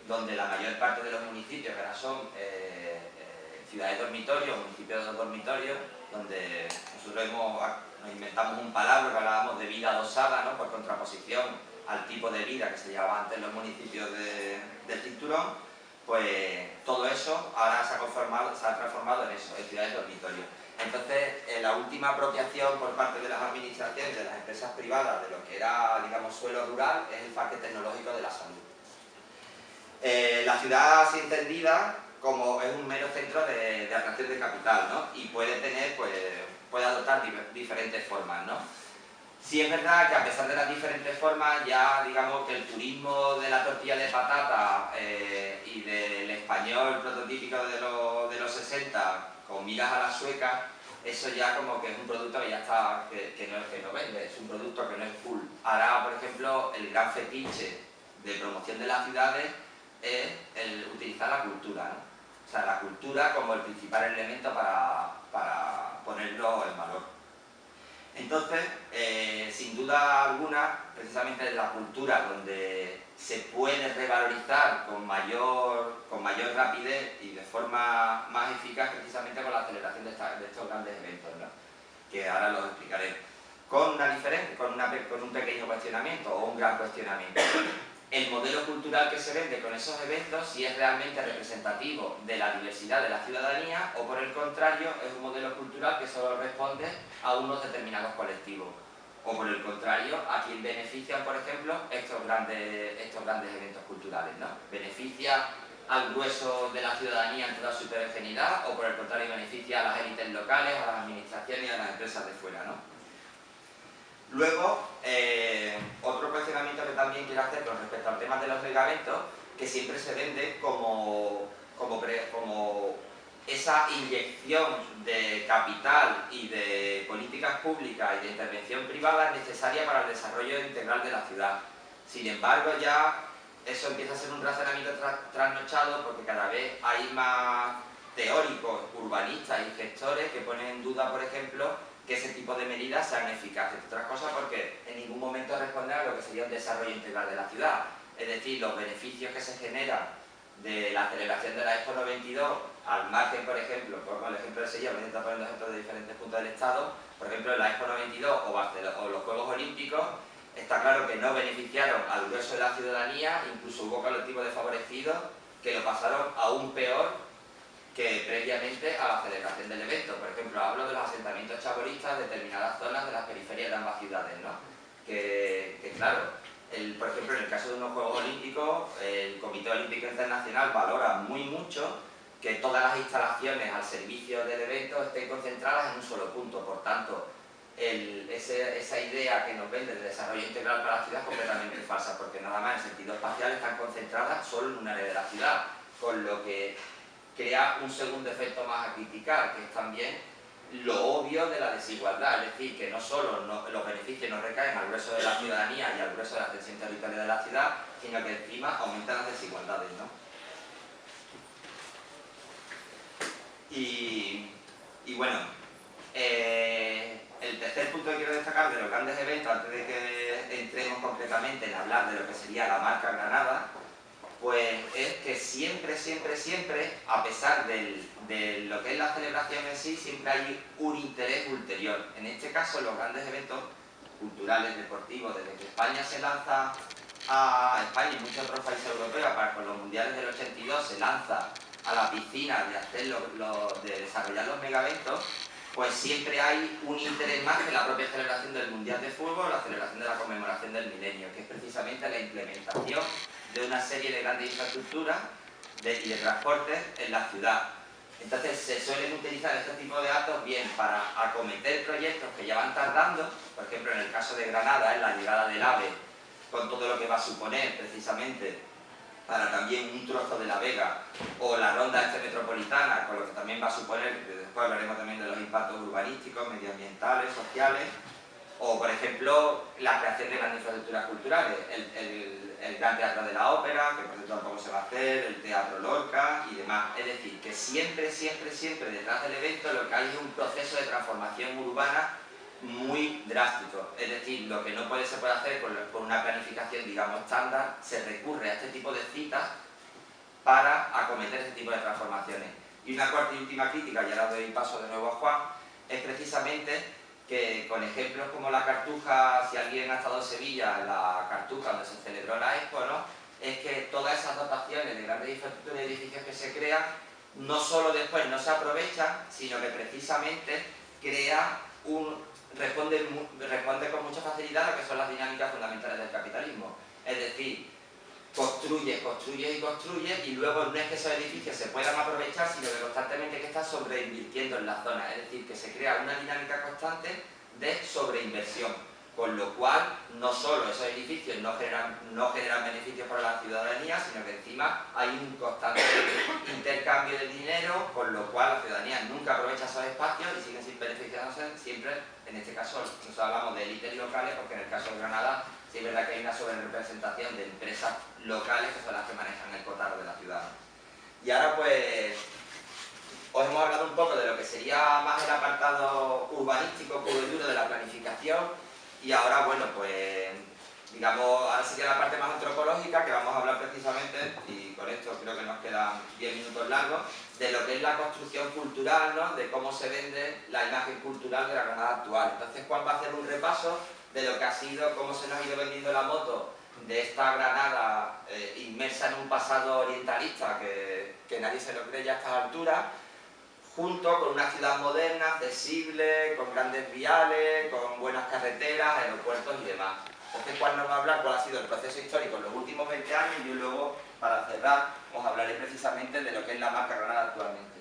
donde la mayor parte de los municipios que ahora son ciudades dormitorios, municipios dormitorios, donde nosotros nos inventamos un palabra que hablábamos de vida adosada, ¿no?, por contraposición al tipo de vida que se llevaba antes en los municipios del cinturón. Pues todo eso ahora se ha transformado en eso, en ciudades dormitorios. Entonces, la última apropiación por parte de las administraciones, de las empresas privadas, de lo que era, digamos, suelo rural, es el Parque Tecnológico de la Salud. La ciudad así entendida como es un mero centro de atracción de capital, ¿no? Y puede tener, pues, puede adoptar diferentes formas, ¿no? Sí es verdad que a pesar de las diferentes formas, ya digamos que el turismo de la tortilla de patata y del español prototípico de los 60, con miras a la sueca, eso ya como que es un producto que ya está, que no vende, es un producto que no es full. Ahora, por ejemplo, el gran fetiche de promoción de las ciudades es el utilizar la cultura, ¿no? O sea, la cultura como el principal elemento para ponerlo en valor. Entonces, sin duda alguna, precisamente es la cultura donde se puede revalorizar con mayor rapidez y de forma más eficaz, precisamente con la celebración de estos grandes eventos, ¿no?, que ahora los explicaré. Con un pequeño cuestionamiento o un gran cuestionamiento. El modelo cultural que se vende con esos eventos, si es realmente representativo de la diversidad de la ciudadanía, o por el contrario, es un modelo cultural que solo responde a unos determinados colectivos. O por el contrario, a quien benefician, por ejemplo, estos grandes eventos culturales, ¿no? ¿Beneficia al grueso de la ciudadanía en toda su heterogeneidad, o por el contrario beneficia a las élites locales, a las administraciones y a las empresas de fuera, ¿no? Luego, otro cuestionamiento que también quiero hacer con respecto al tema de los megaeventos, que siempre se vende como esa inyección de capital y de políticas públicas y de intervención privada necesaria para el desarrollo integral de la ciudad. Sin embargo, ya eso empieza a ser un razonamiento trasnochado, porque cada vez hay más teóricos, urbanistas y gestores que ponen en duda, por ejemplo, que ese tipo de medidas sean eficaces. Otras cosas porque en ningún momento responden a lo que sería un desarrollo integral de la ciudad. Es decir, los beneficios que se generan de la celebración de la Expo 92, al margen, por ejemplo, por el ejemplo de Sevilla, voy a intentar poner ejemplos de diferentes puntos del Estado, por ejemplo, la Expo 92 o los Juegos Olímpicos, está claro que no beneficiaron al grueso de la ciudadanía, incluso hubo colectivos desfavorecidos que lo pasaron aún peor que previamente a la celebración del evento. Por ejemplo, hablo de los asentamientos chabolistas de determinadas zonas de las periferias de ambas ciudades, ¿no? Que claro, por ejemplo, en el caso de unos Juegos Olímpicos, el Comité Olímpico Internacional valora muy mucho que todas las instalaciones al servicio del evento estén concentradas en un solo punto. Por tanto, esa idea que nos vende de desarrollo integral para la ciudad es completamente falsa, porque nada más en sentido espacial están concentradas solo en un área de la ciudad, con lo que crea un segundo efecto más a criticar, que es también lo obvio de la desigualdad, es decir, que no solo los beneficios no recaen al grueso de la ciudadanía y al grueso de la extensión territorial de la ciudad, sino que encima aumentan las desigualdades, ¿no? Y bueno, el tercer punto que quiero destacar de los grandes eventos, antes de que entremos completamente en hablar de lo que sería la marca Granada, pues es que siempre, a pesar de lo que es la celebración en sí, siempre hay un interés ulterior. En este caso, los grandes eventos culturales, deportivos, desde que España se lanza a España y muchos otros países europeos, con los mundiales del 82 se lanza a la piscina de desarrollar los megaeventos, pues siempre hay un interés más que la propia celebración del Mundial de Fútbol, la celebración de la conmemoración del milenio, que es precisamente la implementación de una serie de grandes infraestructuras y de transportes en la ciudad. Entonces se suelen utilizar este tipo de actos bien para acometer proyectos que ya van tardando, por ejemplo en el caso de Granada, en la llegada del AVE, con todo lo que va a suponer precisamente para también un trozo de la Vega, o la ronda metropolitana, con lo que también va a suponer, después hablaremos también de los impactos urbanísticos, medioambientales, sociales, o por ejemplo la creación de grandes infraestructuras culturales, el Gran Teatro de la Ópera, que por cierto tampoco se va a hacer, el Teatro Lorca y demás. Es decir, que siempre detrás del evento lo que hay es un proceso de transformación urbana muy drástico. Es decir, lo que se puede hacer con una planificación, digamos, estándar, se recurre a este tipo de citas para acometer ese tipo de transformaciones. Y una cuarta y última crítica, y ahora doy paso de nuevo a Juan, es precisamente que con ejemplos como la Cartuja, si alguien ha estado en Sevilla, la Cartuja donde se celebró la Expo, ¿no?, es que todas esas dotaciones de grandes infraestructuras y edificios que se crean, no solo después no se aprovechan, sino que precisamente responde con mucha facilidad a lo que son las dinámicas fundamentales del capitalismo. Es decir, construye y luego no es que esos edificios se puedan aprovechar, sino que constantemente hay que estar sobreinvirtiendo en la zona, es decir, que se crea una dinámica constante de sobreinversión, con lo cual no solo esos edificios no generan beneficios para la ciudadanía, sino que encima hay un constante intercambio de dinero, con lo cual la ciudadanía nunca aprovecha esos espacios y siguen sin beneficiándose siempre, en este caso nosotros hablamos de élites locales, porque en el caso de Granada sí es verdad que hay una sobrerepresentación de empresas locales que son las que manejan el cotarro de la ciudad. Y ahora pues os hemos hablado un poco de lo que sería más el apartado urbanístico puro y duro de la planificación, y ahora bueno pues digamos, ahora sería la parte más antropológica, que vamos a hablar precisamente, y con esto creo que nos quedan 10 minutos largos, de lo que es la construcción cultural, ¿no?, de cómo se vende la imagen cultural de la Granada actual. Entonces Juan va a hacer un repaso de lo que ha sido, cómo se nos ha ido vendiendo la moto de esta Granada inmersa en un pasado orientalista que nadie se lo cree ya a estas alturas, junto con una ciudad moderna, accesible, con grandes viales, con buenas carreteras, aeropuertos y demás. Entonces Juan nos va a hablar cuál ha sido el proceso histórico en los últimos 20 años, y yo luego, para cerrar, os hablaré precisamente de lo que es la marca Granada actualmente.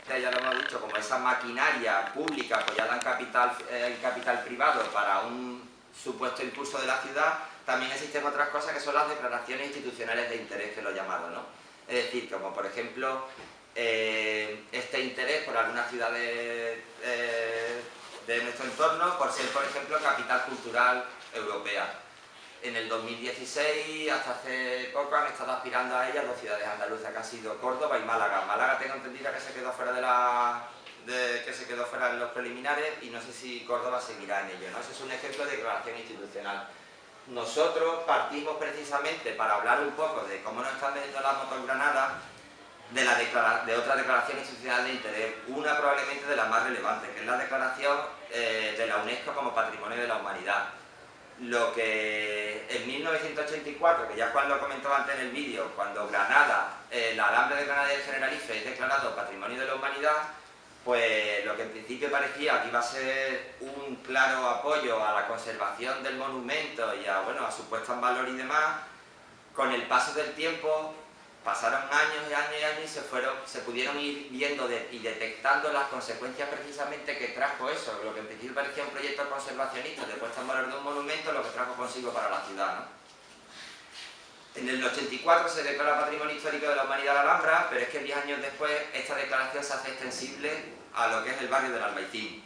Ya lo hemos dicho, como esa maquinaria pública apoyada en capital privado para un supuesto impulso de la ciudad, también existen otras cosas que son las declaraciones institucionales de interés, que lo he llamado, ¿no? Es decir, como por ejemplo este interés por algunas ciudades de nuestro entorno, por ser, por ejemplo, capital cultural europea. En el 2016, hasta hace poco, han estado aspirando a ella dos ciudades andaluzas, que han sido Córdoba y Málaga. Málaga tengo entendido que se quedó fuera en los preliminares, y no sé si Córdoba seguirá en ello, ¿no? Ese es un ejemplo de declaración institucional. Nosotros partimos precisamente para hablar un poco de cómo nos están vendiendo las motos en Granada, de otra declaración institucional de interés, una probablemente de las más relevantes, que es la declaración de la UNESCO como Patrimonio de la Humanidad. Lo que en 1984, que ya Juan lo comentó antes en el vídeo, cuando Granada, la Alhambra de Granada y el Generalife es declarado Patrimonio de la Humanidad, pues lo que en principio parecía que iba a ser un claro apoyo a la conservación del monumento y a su puesta en valor y demás, con el paso del tiempo pasaron años y años y años y se pudieron ir viendo y detectando las consecuencias precisamente que trajo eso, lo que en principio parecía un proyecto conservacionista de puesta en valor de un monumento, lo que trajo consigo para la ciudad, ¿no? En el 84 se declara Patrimonio Histórico de la Humanidad la Alhambra, pero es que 10 años después esta declaración se hace extensible a lo que es el barrio del Albaicín.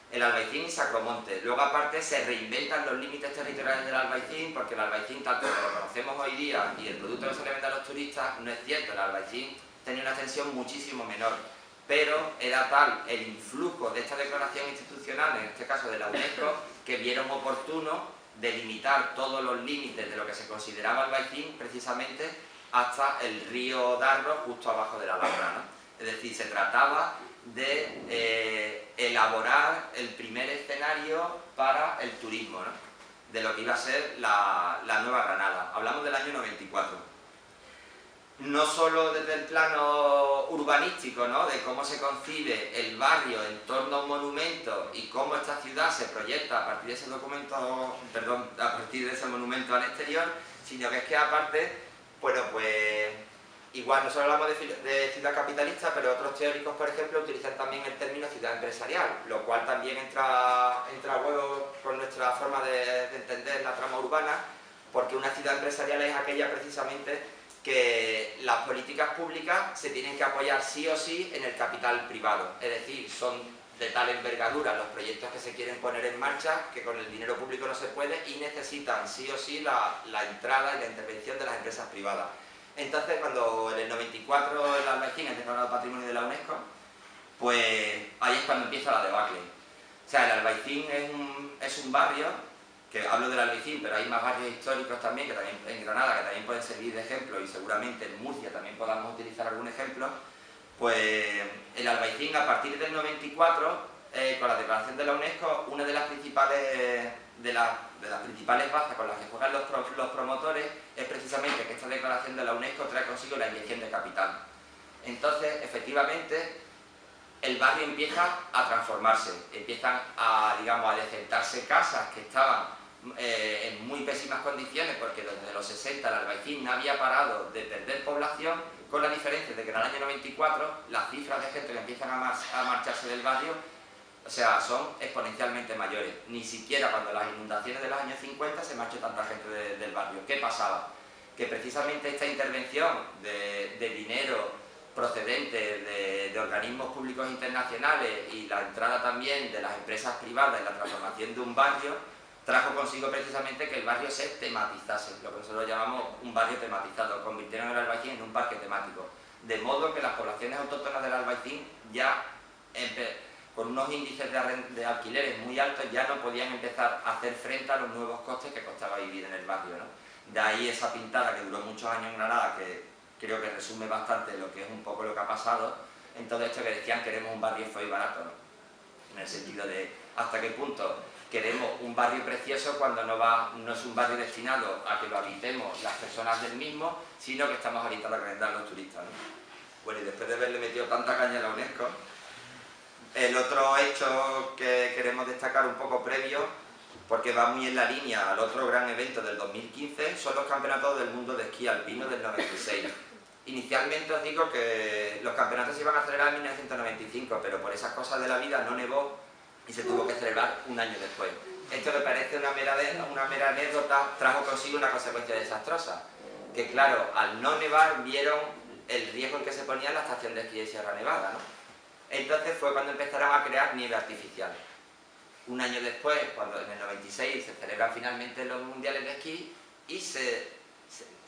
El Albaicín y Sacromonte. Luego aparte se reinventan los límites territoriales del Albaicín, porque el Albaicín, tal como lo conocemos hoy día y el producto que se le vende a los turistas, no es cierto. El Albaicín tenía una extensión muchísimo menor, pero era tal el influjo de esta declaración institucional, en este caso de la UNESCO, que vieron oportuno delimitar todos los límites de lo que se consideraba Albaicín precisamente hasta el río Darro, justo abajo de la Alhambra, ¿no? Es decir, se trataba de elaborar el primer escenario para el turismo, ¿no?, de lo que iba a ser la nueva Granada. Hablamos del año 94. No solo desde el plano urbanístico, ¿no?, de cómo se concibe el barrio en torno a un monumento y cómo esta ciudad se proyecta a partir de ese a partir de ese monumento al exterior, sino que es que aparte, bueno, pues igual nosotros hablamos de ciudad capitalista, pero otros teóricos, por ejemplo, utilizan también el término ciudad empresarial, lo cual también entra a huevo con nuestra forma de entender la trama urbana, porque una ciudad empresarial es aquella precisamente que las políticas públicas se tienen que apoyar sí o sí en el capital privado, es decir, son de tal envergadura los proyectos que se quieren poner en marcha que con el dinero público no se puede y necesitan sí o sí la entrada y la intervención de las empresas privadas. Entonces, cuando en el 94 el Albaicín es declarado Patrimonio de la UNESCO, pues ahí es cuando empieza la debacle. O sea, el Albaicín es un barrio, que hablo del Albaicín, pero hay más barrios históricos también, que también en Granada, que también pueden servir de ejemplo, y seguramente en Murcia también podamos utilizar algún ejemplo. Pues el Albaicín, a partir del 94, con la declaración de la UNESCO, una de las principales bazas con las que juegan los promotores es precisamente que esta declaración de la UNESCO trae consigo la inyección de capital. Entonces, efectivamente, el barrio empieza a transformarse, empiezan a, digamos, a decentarse casas que estaban en muy pésimas condiciones, porque desde los 60 el Albaicín no había parado de perder población, con la diferencia de que en el año 94 las cifras de gente que empiezan a marcharse del barrio, o sea, son exponencialmente mayores. Ni siquiera cuando las inundaciones de los años 50 se marchó tanta gente del barrio. ¿Qué pasaba? Que precisamente esta intervención de dinero procedente de organismos públicos internacionales y la entrada también de las empresas privadas en la transformación de un barrio, trajo consigo precisamente que el barrio se tematizase, lo que nosotros llamamos un barrio tematizado. Convirtieron el Albaicín en un parque temático, de modo que las poblaciones autóctonas del Albaicín ya, con unos índices de alquileres muy altos, ya no podían empezar a hacer frente a los nuevos costes que costaba vivir en el barrio, ¿no? De ahí esa pintada que duró muchos años en Granada, que creo que resume bastante lo que es un poco lo que ha pasado en todo esto, que decían queremos un barrio feo y barato, ¿no? En el sentido de hasta qué punto queremos un barrio precioso cuando no es un barrio destinado a que lo habitemos las personas del mismo, sino que estamos orientados a agrandar a los turistas, ¿no? Bueno, y después de haberle metido tanta caña a la UNESCO, el otro hecho que queremos destacar un poco previo, porque va muy en la línea al otro gran evento del 2015, son los campeonatos del mundo de esquí alpino del 96. Inicialmente os digo que los campeonatos se iban a celebrar en 1995, pero por esas cosas de la vida no nevó y se tuvo que celebrar un año después. Esto me parece una mera anécdota, trajo consigo una consecuencia desastrosa, que claro, al no nevar vieron el riesgo en que se ponía la estación de esquí de Sierra Nevada, ¿no? Entonces fue cuando empezaron a crear nieve artificial. Un año después, cuando en el 96 se celebran finalmente los mundiales de esquí, y se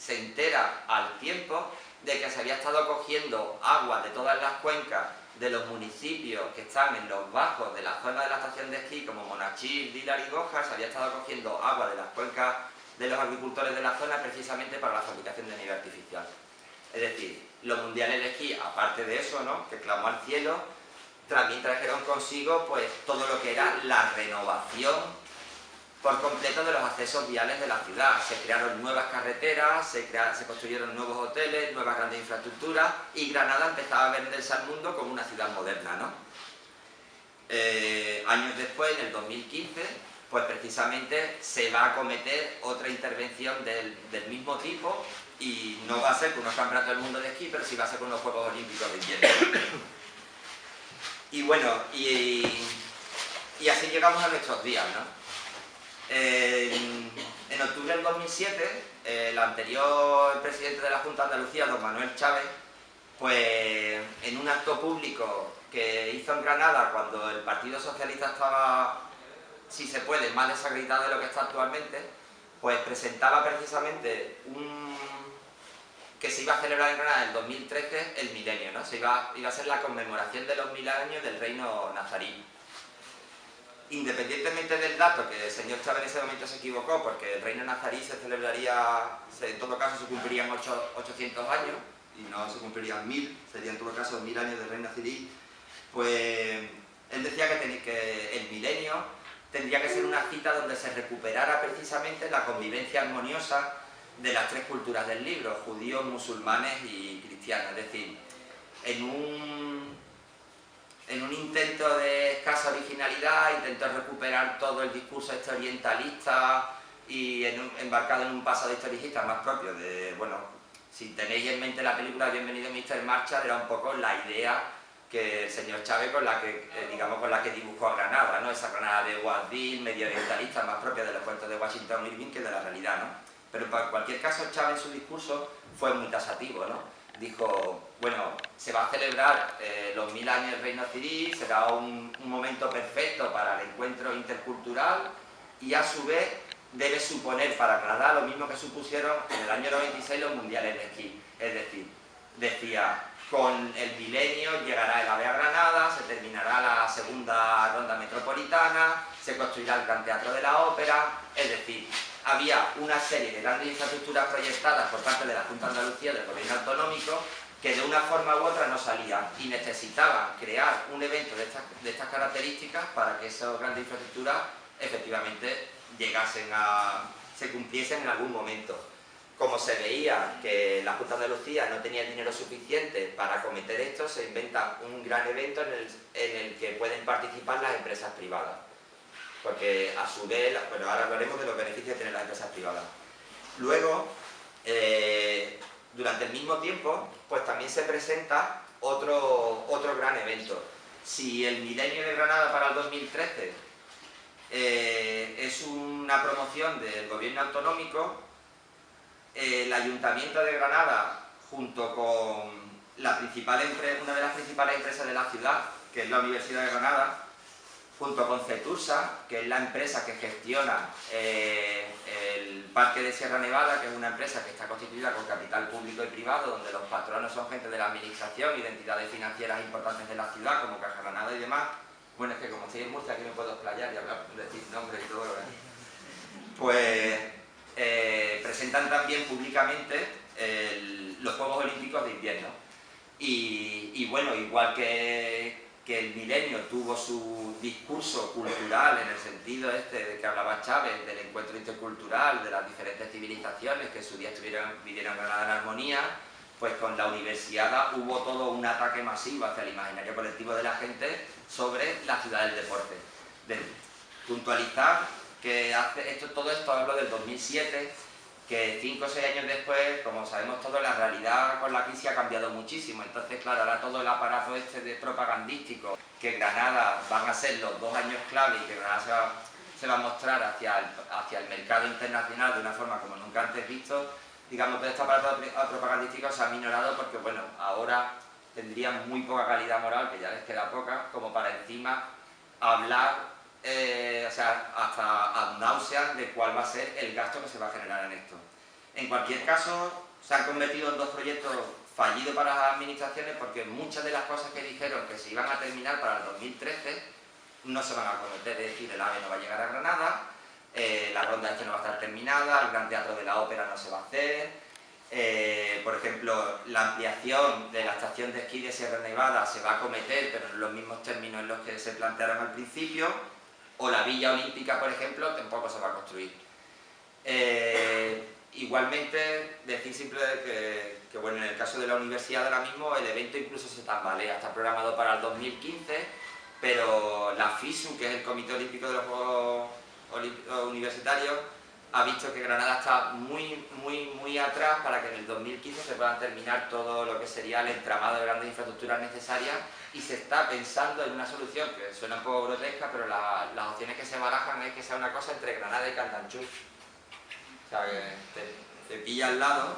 entera al tiempo de que se había estado cogiendo agua de todas las cuencas de los municipios que están en los bajos de la zona de la estación de esquí, como Monachil, Dílar y Goja, se había estado cogiendo agua de las cuencas de los agricultores de la zona precisamente para la fabricación de nieve artificial. Es decir, los mundiales de esquí, aparte de eso, ¿no?, que clamó al cielo, también trajeron consigo pues todo lo que era la renovación por completo de los accesos viales de la ciudad. Se crearon nuevas carreteras, se construyeron nuevos hoteles, nuevas grandes infraestructuras, y Granada empezaba a venderse al mundo como una ciudad moderna, ¿no? Años después, en el 2015, pues precisamente se va a acometer otra intervención del mismo tipo, y no va a ser con unos campeonatos del mundo de esquí, pero sí va a ser con los Juegos Olímpicos de invierno. Y bueno, y así llegamos a nuestros días, ¿no? En octubre del 2007, el anterior presidente de la Junta de Andalucía, don Manuel Chávez, pues en un acto público que hizo en Granada cuando el Partido Socialista estaba, si se puede, más desacreditado de lo que está actualmente, pues presentaba precisamente que se iba a celebrar en Granada en el 2013 el milenio, ¿no? Iba a ser la conmemoración de los 1000 años del reino nazarí. Independientemente del dato, que el señor Chávez en ese momento se equivocó, porque el reino nazarí se celebraría, en todo caso se cumplirían 800 años, y no se cumplirían 1000, serían en todo caso 1000 años del reino nazarí, pues él decía que el milenio tendría que ser una cita donde se recuperara precisamente la convivencia armoniosa de las tres culturas del libro, judíos, musulmanes y cristianos. Es decir, en un intento de escasa originalidad, intentó recuperar todo el discurso orientalista y embarcado en un pasado historicista más propio de, bueno, si tenéis en mente la película Bienvenido Mr. Marshall, era un poco la idea que el señor Chávez con la que dibujó a Granada, ¿no? Esa Granada de Walt Disney, medio orientalista, más propia de los cuentos de Washington Irving que de la realidad, ¿no? Pero en cualquier caso, Chávez en su discurso fue muy tasativo, ¿no? Dijo, bueno, se va a celebrar los 1000 años del reino nazarí, será un momento perfecto para el encuentro intercultural, y a su vez debe suponer para Granada lo mismo que supusieron en el año 96 los mundiales de esquí. Es decir, decía, con el milenio llegará el AVE a Granada, se terminará la segunda ronda metropolitana, se construirá el Gran Teatro de la Ópera, es decir, había una serie de grandes infraestructuras proyectadas por parte de la Junta de Andalucía, del Gobierno Autonómico, que de una forma u otra no salían y necesitaban crear un evento de estas características para que esas grandes infraestructuras efectivamente se cumpliesen en algún momento. Como se veía que la Junta de Andalucía no tenía el dinero suficiente para acometer esto, se inventa un gran evento en el que pueden participar las empresas privadas. Porque a su vez, bueno, ahora hablaremos de los beneficios que tienen las empresas privadas. Luego, durante el mismo tiempo, pues también se presenta otro gran evento. Si el Milenio de Granada para el 2013 es una promoción del Gobierno Autonómico, el Ayuntamiento de Granada, junto con una de las principales empresas de la ciudad, que es la Universidad de Granada, junto con Cetursa, que es la empresa que gestiona el Parque de Sierra Nevada, que es una empresa que está constituida con capital público y privado, donde los patronos son gente de la administración y de entidades financieras importantes de la ciudad, como Caja Granada y demás. Bueno, es que como estoy en Murcia, aquí me puedo explayar y hablar, decir nombres y todo, ¿verdad? Pues presentan también públicamente los Juegos Olímpicos de Invierno. Y bueno, igual que el Milenio tuvo su discurso cultural en el sentido de que hablaba Chávez, del encuentro intercultural, de las diferentes civilizaciones que en su día vivieron Granada en armonía, pues con la Universiada hubo todo un ataque masivo hacia el imaginario colectivo de la gente sobre la ciudad del deporte. Puntualizar que todo esto hablo del 2007, que 5 o 6 años después, como sabemos todos, la realidad con la crisis ha cambiado muchísimo. Entonces, claro, ahora todo el aparato de propagandístico, que Granada van a ser los 2 años clave y que Granada se va a mostrar hacia el mercado internacional de una forma como nunca antes visto, digamos, todo este aparato propagandístico se ha minorado porque, bueno, ahora tendrían muy poca calidad moral, que ya les queda poca, como para encima hablar o sea, hasta ad nauseam de cuál va a ser el gasto que se va a generar en esto. En cualquier caso, se han convertido en 2 proyectos fallidos para las administraciones porque muchas de las cosas que dijeron que se iban a terminar para el 2013 no se van a cometer, es decir, el AVE no va a llegar a Granada, la ronda no va a estar terminada, el Gran Teatro de la Ópera no se va a hacer, por ejemplo, la ampliación de la estación de esquí de Sierra Nevada se va a acometer, pero en los mismos términos en los que se plantearon al principio, o la Villa Olímpica, por ejemplo, tampoco se va a construir. Igualmente, decir simplemente que bueno, en el caso de la universidad ahora mismo el evento incluso se tambalea, está programado para el 2015, pero la FISU, que es el Comité Olímpico de los Juegos Universitarios, ha visto que Granada está muy atrás para que en el 2015 se puedan terminar todo lo que sería el entramado de grandes infraestructuras necesarias y se está pensando en una solución que suena un poco grotesca, pero las opciones que se barajan es que sea una cosa entre Granada y Candanchú. O sea, que te pilla al lado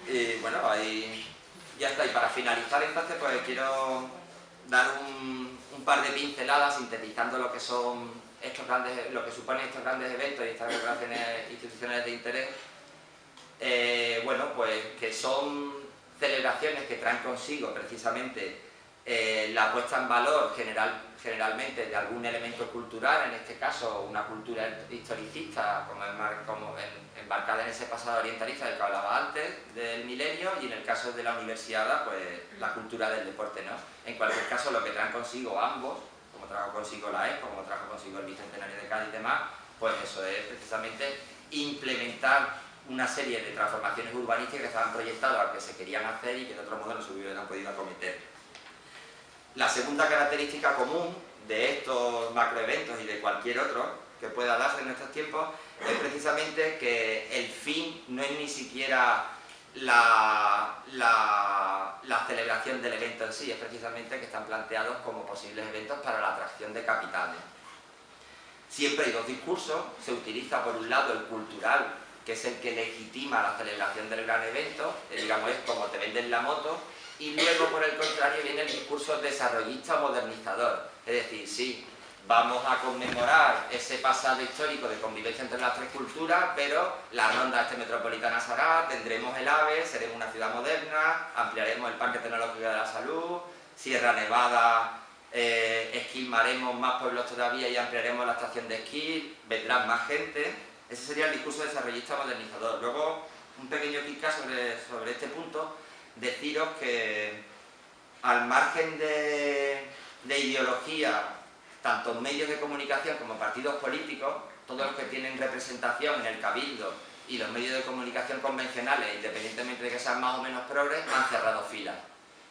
y bueno, ahí ya está. Y para finalizar entonces, pues quiero dar un par de pinceladas sintetizando lo que son lo que suponen estos grandes eventos y estas declaraciones institucionales de interés. Bueno, pues que son celebraciones que traen consigo precisamente la puesta en valor generalmente de algún elemento cultural, en este caso una cultura historicista como embarcada en ese pasado orientalista del que hablaba antes, del milenio, y en el caso de la universidad, pues la cultura del deporte, ¿no? En cualquier caso, lo que traen consigo ambos, como trajo consigo la EXPO, como trajo consigo el Bicentenario de Cádiz y demás, pues eso es precisamente implementar una serie de transformaciones urbanísticas que estaban proyectadas, que se querían hacer y que de otro modo no se hubieran podido acometer. La segunda característica común de estos macroeventos y de cualquier otro que pueda darse en estos tiempos es precisamente que el fin no es ni siquiera la celebración del evento en sí, es precisamente que están planteados como posibles eventos para la atracción de capitales. Siempre hay 2 discursos, se utiliza por un lado el cultural, que es el que legitima la celebración del gran evento, digamos es como te venden la moto, y luego por el contrario viene el discurso desarrollista o modernizador, es decir, sí, vamos a conmemorar ese pasado histórico de convivencia entre las tres culturas, pero la ronda metropolitana se hará, tendremos el AVE, seremos una ciudad moderna, ampliaremos el Parque Tecnológico de la Salud, Sierra Nevada, esquilmaremos más pueblos todavía y ampliaremos la estación de esquí, vendrán más gente. Ese sería el discurso desarrollista modernizador. Luego, un pequeño pica sobre este punto, deciros que al margen de ideología, tanto medios de comunicación como partidos políticos, todos los que tienen representación en el cabildo y los medios de comunicación convencionales, independientemente de que sean más o menos progres, han cerrado filas.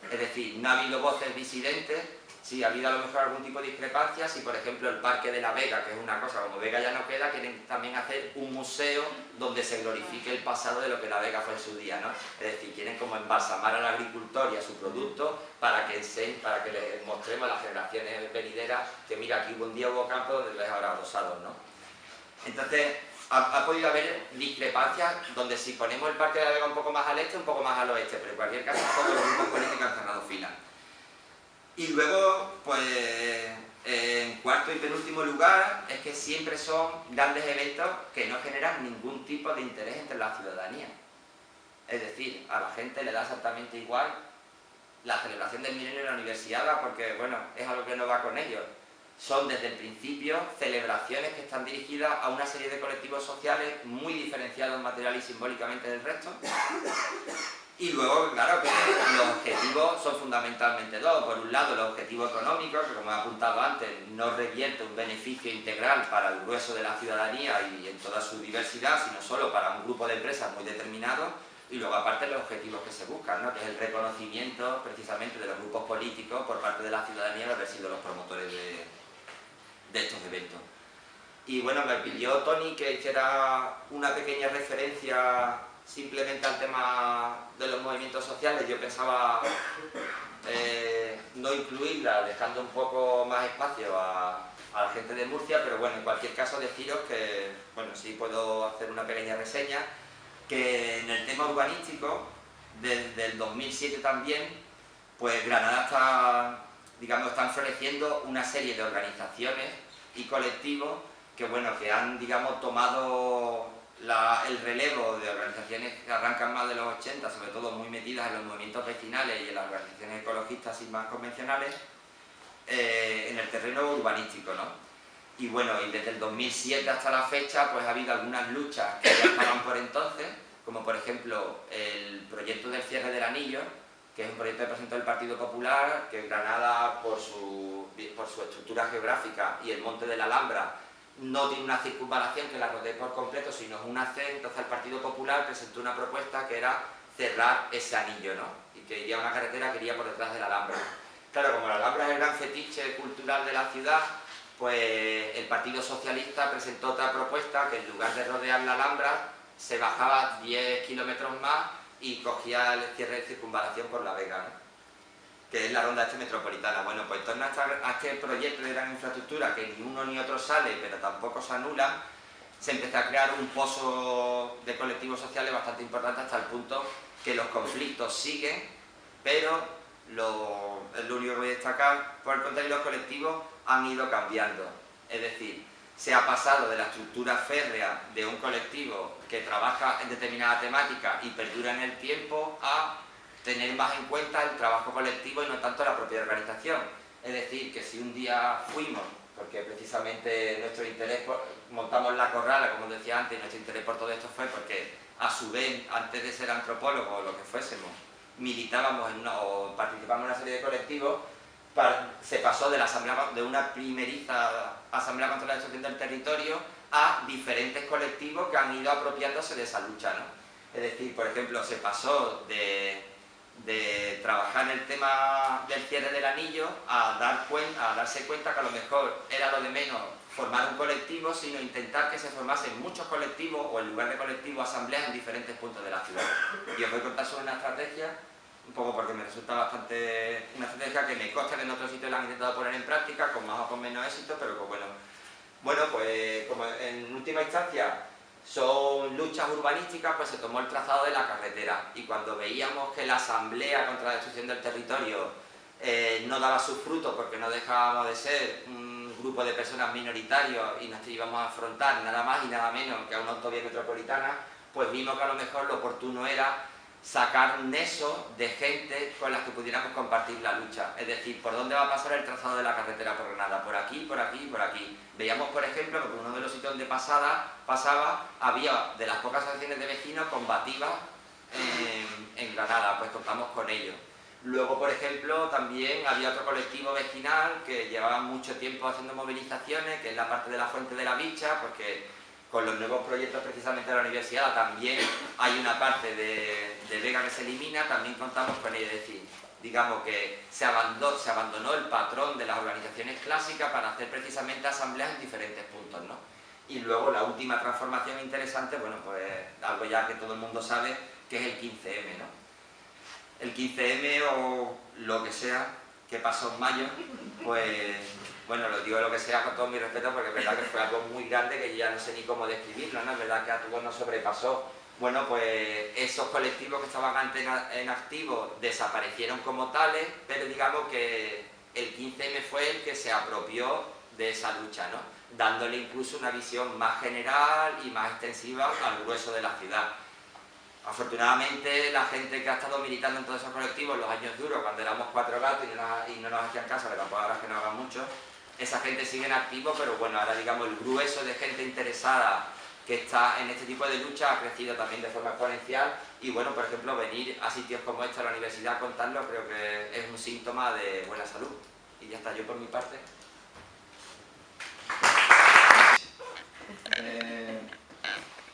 Es decir, no ha habido voces disidentes, sí ha habido a lo mejor algún tipo de discrepancia, si por ejemplo el Parque de la Vega, que es una cosa, como Vega ya no queda, quieren también hacer un museo donde se glorifique el pasado de lo que la Vega fue en su día, ¿no? Es decir, quieren como embalsamar al agricultor y a su producto para que les mostremos a las generaciones venideras que mira, aquí un día hubo campo donde ves ahora adosados, ¿no? Entonces, ha podido haber discrepancias donde si ponemos el Parque de la Vega un poco más al este, un poco más al oeste, pero en cualquier caso todos los grupos políticos han cerrado filas. Y luego, pues, en cuarto y penúltimo lugar, es que siempre son grandes eventos que no generan ningún tipo de interés entre la ciudadanía. Es decir, a la gente le da exactamente igual la celebración del milenio en la universidad, porque, bueno, es algo que no va con ellos. Son desde el principio celebraciones que están dirigidas a una serie de colectivos sociales muy diferenciados material y simbólicamente del resto. Y luego, claro, que los objetivos son fundamentalmente dos. Por un lado, el objetivo económico, que como he apuntado antes, no revierte un beneficio integral para el grueso de la ciudadanía y en toda su diversidad, sino solo para un grupo de empresas muy determinado. Y luego, aparte, los objetivos que se buscan, ¿no? Que es el reconocimiento, precisamente, de los grupos políticos por parte de la ciudadanía de haber sido los promotores de estos eventos. Y bueno, me pidió Tony que hiciera una pequeña referencia simplemente al tema de los movimientos sociales. Yo pensaba no incluirla, dejando un poco más espacio a la gente de Murcia, pero bueno, en cualquier caso deciros que, bueno, sí puedo hacer una pequeña reseña, que en el tema urbanístico, desde el 2007 también, pues Granada está, digamos, están floreciendo una serie de organizaciones y colectivos que, bueno, que han, digamos, tomado el relevo de organizaciones que arrancan más de los 80, sobre todo muy metidas en los movimientos vecinales y en las organizaciones ecologistas y más convencionales, en el terreno urbanístico, ¿no? Y bueno, y desde el 2007 hasta la fecha, pues ha habido algunas luchas que ya estaban por entonces, como por ejemplo el proyecto del cierre del anillo, que es un proyecto que presentó el Partido Popular, que Granada, por su estructura geográfica y el monte de la Alhambra, no tiene una circunvalación que la rodee por completo, sino una C. Entonces el Partido Popular presentó una propuesta que era cerrar ese anillo, ¿no? Y que iría a una carretera que iría por detrás de la Alhambra. Claro, como la Alhambra es el gran fetiche cultural de la ciudad, pues el Partido Socialista presentó otra propuesta que en lugar de rodear la Alhambra se bajaba 10 kilómetros más y cogía el cierre de circunvalación por la Vega, ¿no? Que es la ronda metropolitana. Bueno, pues en torno a este proyecto de gran infraestructura, que ni uno ni otro sale, pero tampoco se anula, se empezó a crear un pozo de colectivos sociales bastante importante, hasta el punto que los conflictos siguen, pero es lo único que voy a destacar, por el contrario, los colectivos han ido cambiando. Es decir, se ha pasado de la estructura férrea de un colectivo que trabaja en determinada temática y perdura en el tiempo a tener más en cuenta el trabajo colectivo y no tanto la propia organización. Es decir, que si un día fuimos, porque precisamente nuestro interés, montamos la corrala, como decía antes, y nuestro interés por todo esto fue porque, a su vez, antes de ser antropólogos o lo que fuésemos, militábamos o participamos en una serie de colectivos, se pasó de una primeriza asamblea contra la destrucción del territorio a diferentes colectivos que han ido apropiándose de esa lucha, ¿no? Es decir, por ejemplo, se pasó de trabajar en el tema del cierre del anillo a darse cuenta que a lo mejor era lo de menos formar un colectivo, sino intentar que se formasen muchos colectivos o en lugar de colectivos asambleas en diferentes puntos de la ciudad. Y os voy a contar sobre una estrategia, un poco porque me resulta bastante una estrategia que me consta que en otros sitios la han intentado poner en práctica con más o con menos éxito, pero pues bueno, pues como en última instancia son luchas urbanísticas, pues se tomó el trazado de la carretera, y cuando veíamos que la asamblea contra la destrucción del territorio no daba sus frutos porque no dejábamos de ser un un grupo de personas minoritarios y nos íbamos a afrontar nada más y nada menos que a una autovía metropolitana, pues vimos que a lo mejor lo oportuno era sacar un nexo de gente con las que pudiéramos compartir la lucha. Es decir, ¿por dónde va a pasar el trazado de la carretera por Granada? Por aquí, por aquí, por aquí. Veíamos, por ejemplo, que por uno de los sitios donde pasaba había de las pocas asociaciones de vecinos combativas en Granada, pues contamos con ellos. Luego, por ejemplo, también había otro colectivo vecinal que llevaba mucho tiempo haciendo movilizaciones, que es la parte de la Fuente de la Bicha, porque con los nuevos proyectos precisamente de la universidad también hay una parte de Vega que se elimina, también contamos con ella. Es decir, digamos que se abandonó el patrón de las organizaciones clásicas para hacer precisamente asambleas en diferentes puntos, ¿no? Y luego la última transformación interesante, bueno, pues algo ya que todo el mundo sabe, que es el 15M, ¿no? El 15M o lo que sea que pasó en mayo, pues bueno, lo digo lo que sea con todo mi respeto porque es verdad que fue algo muy grande que yo ya no sé ni cómo describirlo, ¿no? Es verdad que a todos nos sobrepasó. Bueno, pues esos colectivos que estaban antes en activo desaparecieron como tales, pero digamos que el 15M fue el que se apropió de esa lucha, ¿no? Dándole incluso una visión más general y más extensiva al grueso de la ciudad. Afortunadamente, la gente que ha estado militando en todos esos colectivos en los años duros, cuando éramos 4 gatos y no nos hacían caso, que tampoco ahora es que no hagan mucho, esa gente sigue en activo, pero bueno, ahora digamos el grueso de gente interesada que está en este tipo de lucha ha crecido también de forma exponencial y bueno, por ejemplo, venir a sitios como este a la universidad a contarlo creo que es un síntoma de buena salud. Y ya está, yo por mi parte.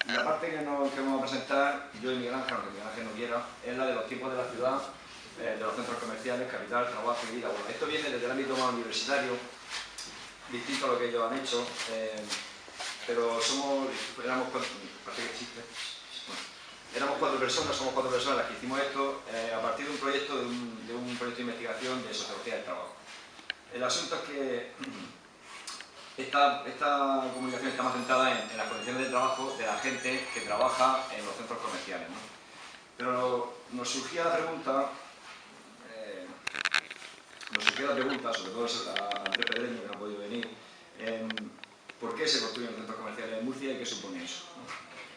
La parte que vamos a presentar, yo y Miguel Ángel, aunque Miguel Ángel no quiera, es la de los tiempos de la ciudad, de los centros comerciales, capital, trabajo y vida. Bueno, esto viene desde el ámbito más universitario, distinto a lo que ellos han hecho, pero éramos 4 personas, somos 4 personas las que hicimos esto a partir de un proyecto de un proyecto de investigación de sociología del trabajo. El asunto es que esta comunicación está más centrada en las condiciones de trabajo de la gente que trabaja en los centros comerciales, ¿no? Pero nos surgía la pregunta, sobre todo a Andrés Pedreño, que no ha podido venir, ¿por qué se construyen los centros comerciales en Murcia y qué supone eso?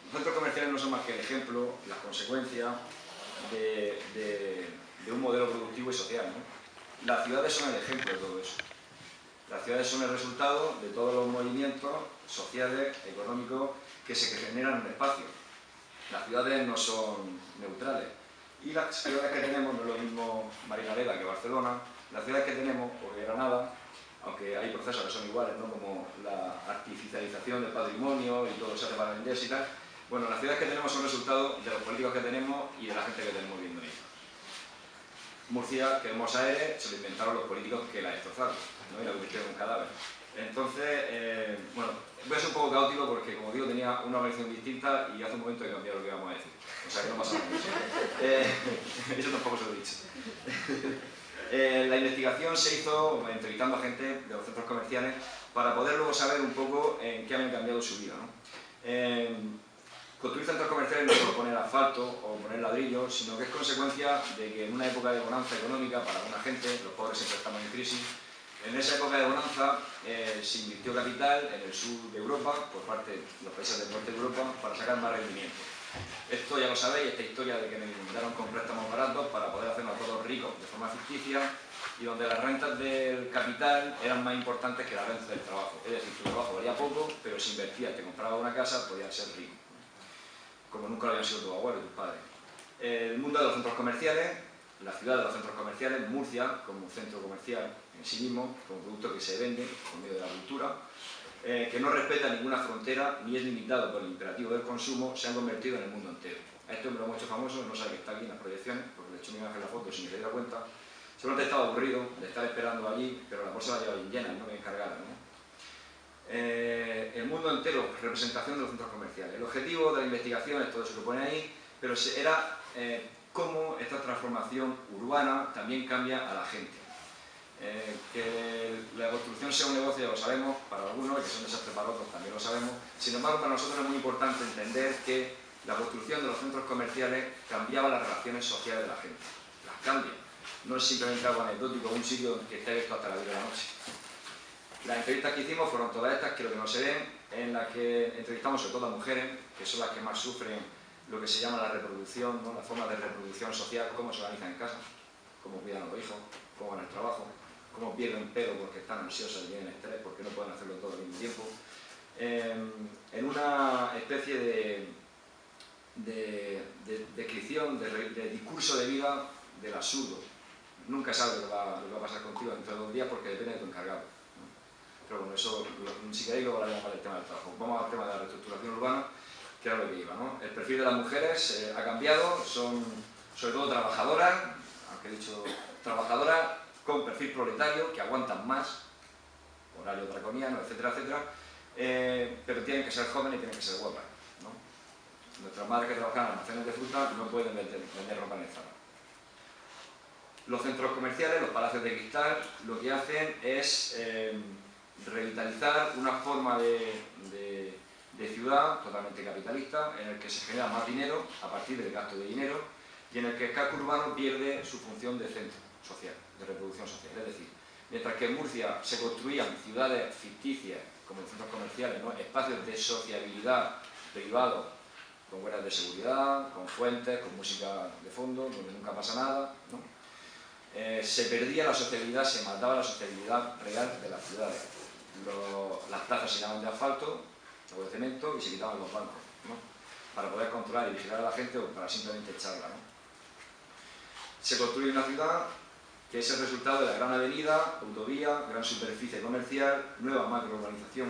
Los centros comerciales no son más que el ejemplo, la consecuencia de un modelo productivo y social, ¿no? Las ciudades son el ejemplo de todo eso. Las ciudades son el resultado de todos los movimientos sociales, económicos, que se generan en el espacio. Las ciudades no son neutrales. Y las ciudades que tenemos, no es lo mismo Marinaleda que Barcelona, las ciudades que tenemos, o que Granada, aunque hay procesos que son iguales, ¿no? Como la artificialización del patrimonio y todo se hace para venderse y tal, bueno, las ciudades que tenemos son resultado de los políticos que tenemos y de la gente que tenemos viviendo en ella. Murcia, que vemos aire, se lo inventaron los políticos que la destrozaron, ¿no? Y la convirtieron en un cadáver. Entonces, bueno, voy a ser un poco caótico porque, como digo, tenía una organización distinta y hace un momento he cambiado lo que íbamos a decir. O sea que no pasa nada. Eso tampoco se lo he dicho. La investigación se hizo entrevistando a gente de los centros comerciales para poder luego saber un poco en qué habían cambiado su vida, ¿no? Construir centros comerciales no es solo poner asfalto o poner ladrillos, sino que es consecuencia de que en una época de bonanza económica para alguna gente, los pobres siempre estamos en crisis, en esa época de bonanza se invirtió capital en el sur de Europa, por parte de los países del norte de Europa, para sacar más rendimiento. Esto ya lo sabéis, esta historia de que nos inventaron con préstamos baratos para poder hacernos todos ricos de forma ficticia y donde las rentas del capital eran más importantes que las rentas del trabajo. Es decir, tu trabajo valía poco, pero si invertías, te comprabas una casa, podías ser rico, como nunca lo habían sido tus abuelos y tus padres. El mundo de los centros comerciales, la ciudad de los centros comerciales, Murcia, como centro comercial en sí mismo, como producto que se vende por medio de la cultura, que no respeta ninguna frontera ni es limitado por el imperativo del consumo, se han convertido en el mundo entero. A esto me lo hemos hecho famoso, no sabe que está aquí en las proyecciones, porque le he hecho mi imagen en la foto sin que se diera cuenta. Seguramente estaba aburrido de estar esperando allí, pero la bolsa la lleva bien llena y no bien cargada, ¿no? El mundo entero, representación de los centros comerciales. El objetivo de la investigación es todo eso que pone ahí, pero era cómo esta transformación urbana también cambia a la gente. Que la construcción sea un negocio ya lo sabemos, para algunos, y que son desastres para otros también lo sabemos. Sin embargo, para nosotros es muy importante entender que la construcción de los centros comerciales cambiaba las relaciones sociales de la gente. Las cambia. No es simplemente algo anecdótico, un sitio que esté abierto hasta la 10 de la noche. Las entrevistas que hicimos fueron todas estas, creo que no se ven, en las que entrevistamos sobre todo a mujeres, que son las que más sufren lo que se llama la reproducción, ¿no? La forma de reproducción social, cómo se organizan en casa, cómo cuidan a los hijos, cómo van al trabajo, cómo pierden pelo porque están ansiosas y tienen estrés, porque no pueden hacerlo todo al mismo tiempo. En una especie de descripción, de discurso de vida del absurdo. Nunca sabes lo que va a pasar contigo dentro de 2 días porque depende de tu encargado, ¿no? Pero bueno, eso, si queréis, luego hablaremos del tema del trabajo. Vamos al tema de la reestructuración urbana, que era lo que iba, ¿no? El perfil de las mujeres ha cambiado, son sobre todo trabajadoras, aunque he dicho trabajadoras con perfil proletario, que aguantan más, horario draconiano, etcétera, etcétera, pero tienen que ser jóvenes y tienen que ser guapas, ¿no? Nuestras madres que trabajan en almacenes de fruta no pueden vender ropa en el Zara. Los centros comerciales, los palacios de cristal, lo que hacen es revitalizar una forma de ciudad totalmente capitalista, en el que se genera más dinero a partir del gasto de dinero y en el que el casco urbano pierde su función de centro social, de reproducción social. Es decir, mientras que en Murcia se construían ciudades ficticias, como los centros comerciales, ¿no? Espacios de sociabilidad privados, con guardias de seguridad, con fuentes, con música de fondo, donde nunca pasa nada, ¿no? Se perdía la sociabilidad, se mataba la sociabilidad real de las ciudades. Las plazas se llenaban de asfalto o de cemento y se quitaban los bancos, ¿no? Para poder controlar y vigilar a la gente o para simplemente echarla, ¿no? Se construye una ciudad que es el resultado de la gran avenida, autovía, gran superficie comercial, nueva macrourbanización,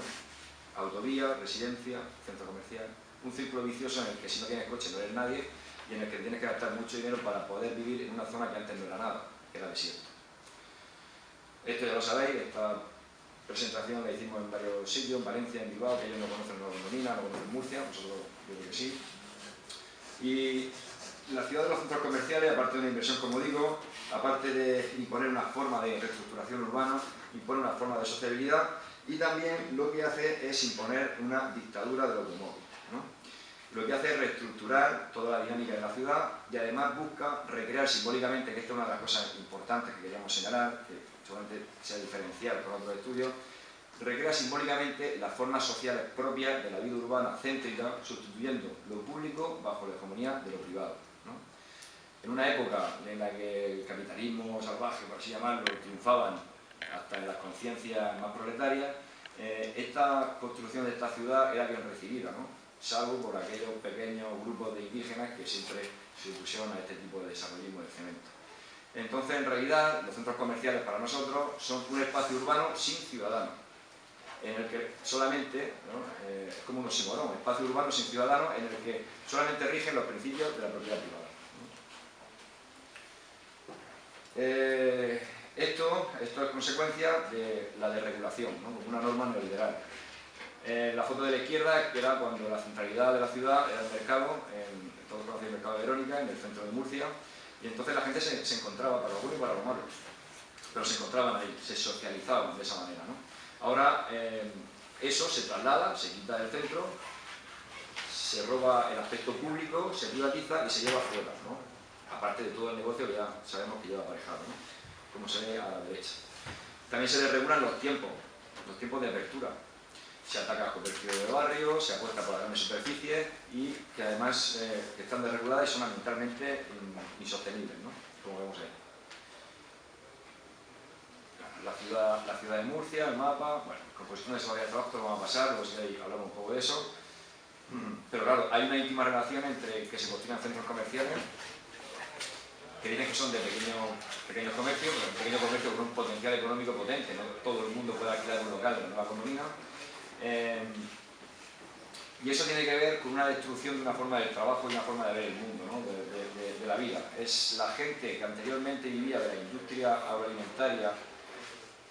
autovía, residencia, centro comercial, un círculo vicioso en el que si no tienes coche no eres nadie y en el que tienes que gastar mucho dinero para poder vivir en una zona que antes no era nada, que era desierto. Esto ya lo sabéis, esta presentación la hicimos en varios sitios, en Valencia, en Bilbao, que ellos no conocen, no lo dominan, no conocen Murcia, nosotros yo creo que sí. Y la ciudad de los centros comerciales, aparte de una inversión, como digo, aparte de imponer una forma de reestructuración urbana, impone una forma de sociabilidad y también lo que hace es imponer una dictadura del automóvil, ¿no? Lo que hace es reestructurar toda la dinámica de la ciudad y además busca recrear simbólicamente, que esta es una de las cosas importantes que queríamos señalar, que seguramente sea diferencial con otros estudios, recrea simbólicamente las formas sociales propias de la vida urbana céntrica, sustituyendo lo público bajo la hegemonía de lo privado, ¿no? En una época en la que el capitalismo salvaje, por así llamarlo, triunfaban hasta en las conciencias más proletarias, esta construcción de esta ciudad era bien recibida, ¿no? Salvo por aquellos pequeños grupos de indígenas que siempre se opusieron a este tipo de desarrollismo del cemento. Entonces, en realidad, los centros comerciales para nosotros son un espacio urbano sin ciudadanos, en el que solamente, ¿no? Es como un oxímoron, espacio urbano sin ciudadanos en el que solamente rigen los principios de la propiedad privada, ¿no? Esto es consecuencia de la desregulación, ¿no? Una norma neoliberal. La foto de la izquierda era cuando la centralidad de la ciudad era el mercado, todos conocen el mercado de Verónica, en el centro de Murcia, y entonces la gente se encontraba para lo bueno y para lo malo, pero se encontraban ahí, se socializaban de esa manera, ¿no? Ahora eso se traslada, se quita del centro, se roba el aspecto público, se privatiza y se lleva afuera, ¿no? Aparte de todo el negocio que ya sabemos que lleva aparejado, ¿no? Como se ve a la derecha. También se desregulan los tiempos de apertura. Se ataca al comercio de barrio, se apuesta por las grandes superficies y que además que están desreguladas y son ambientalmente insostenibles, ¿no? Como vemos ahí. La ciudad de Murcia, el mapa, bueno, composición de esa variedad de trabajo, lo vamos a pasar, luego si queréis hablamos un poco de eso. Pero claro, hay una íntima relación entre que se construyan centros comerciales, que dicen que son de pequeños comercios, pero un pequeño comercio con un potencial económico potente, no todo el mundo puede alquilar un local de la nueva economía. Y eso tiene que ver con una destrucción de una forma del trabajo y una forma de ver el mundo, ¿no? de la vida. Es la gente que anteriormente vivía de la industria agroalimentaria,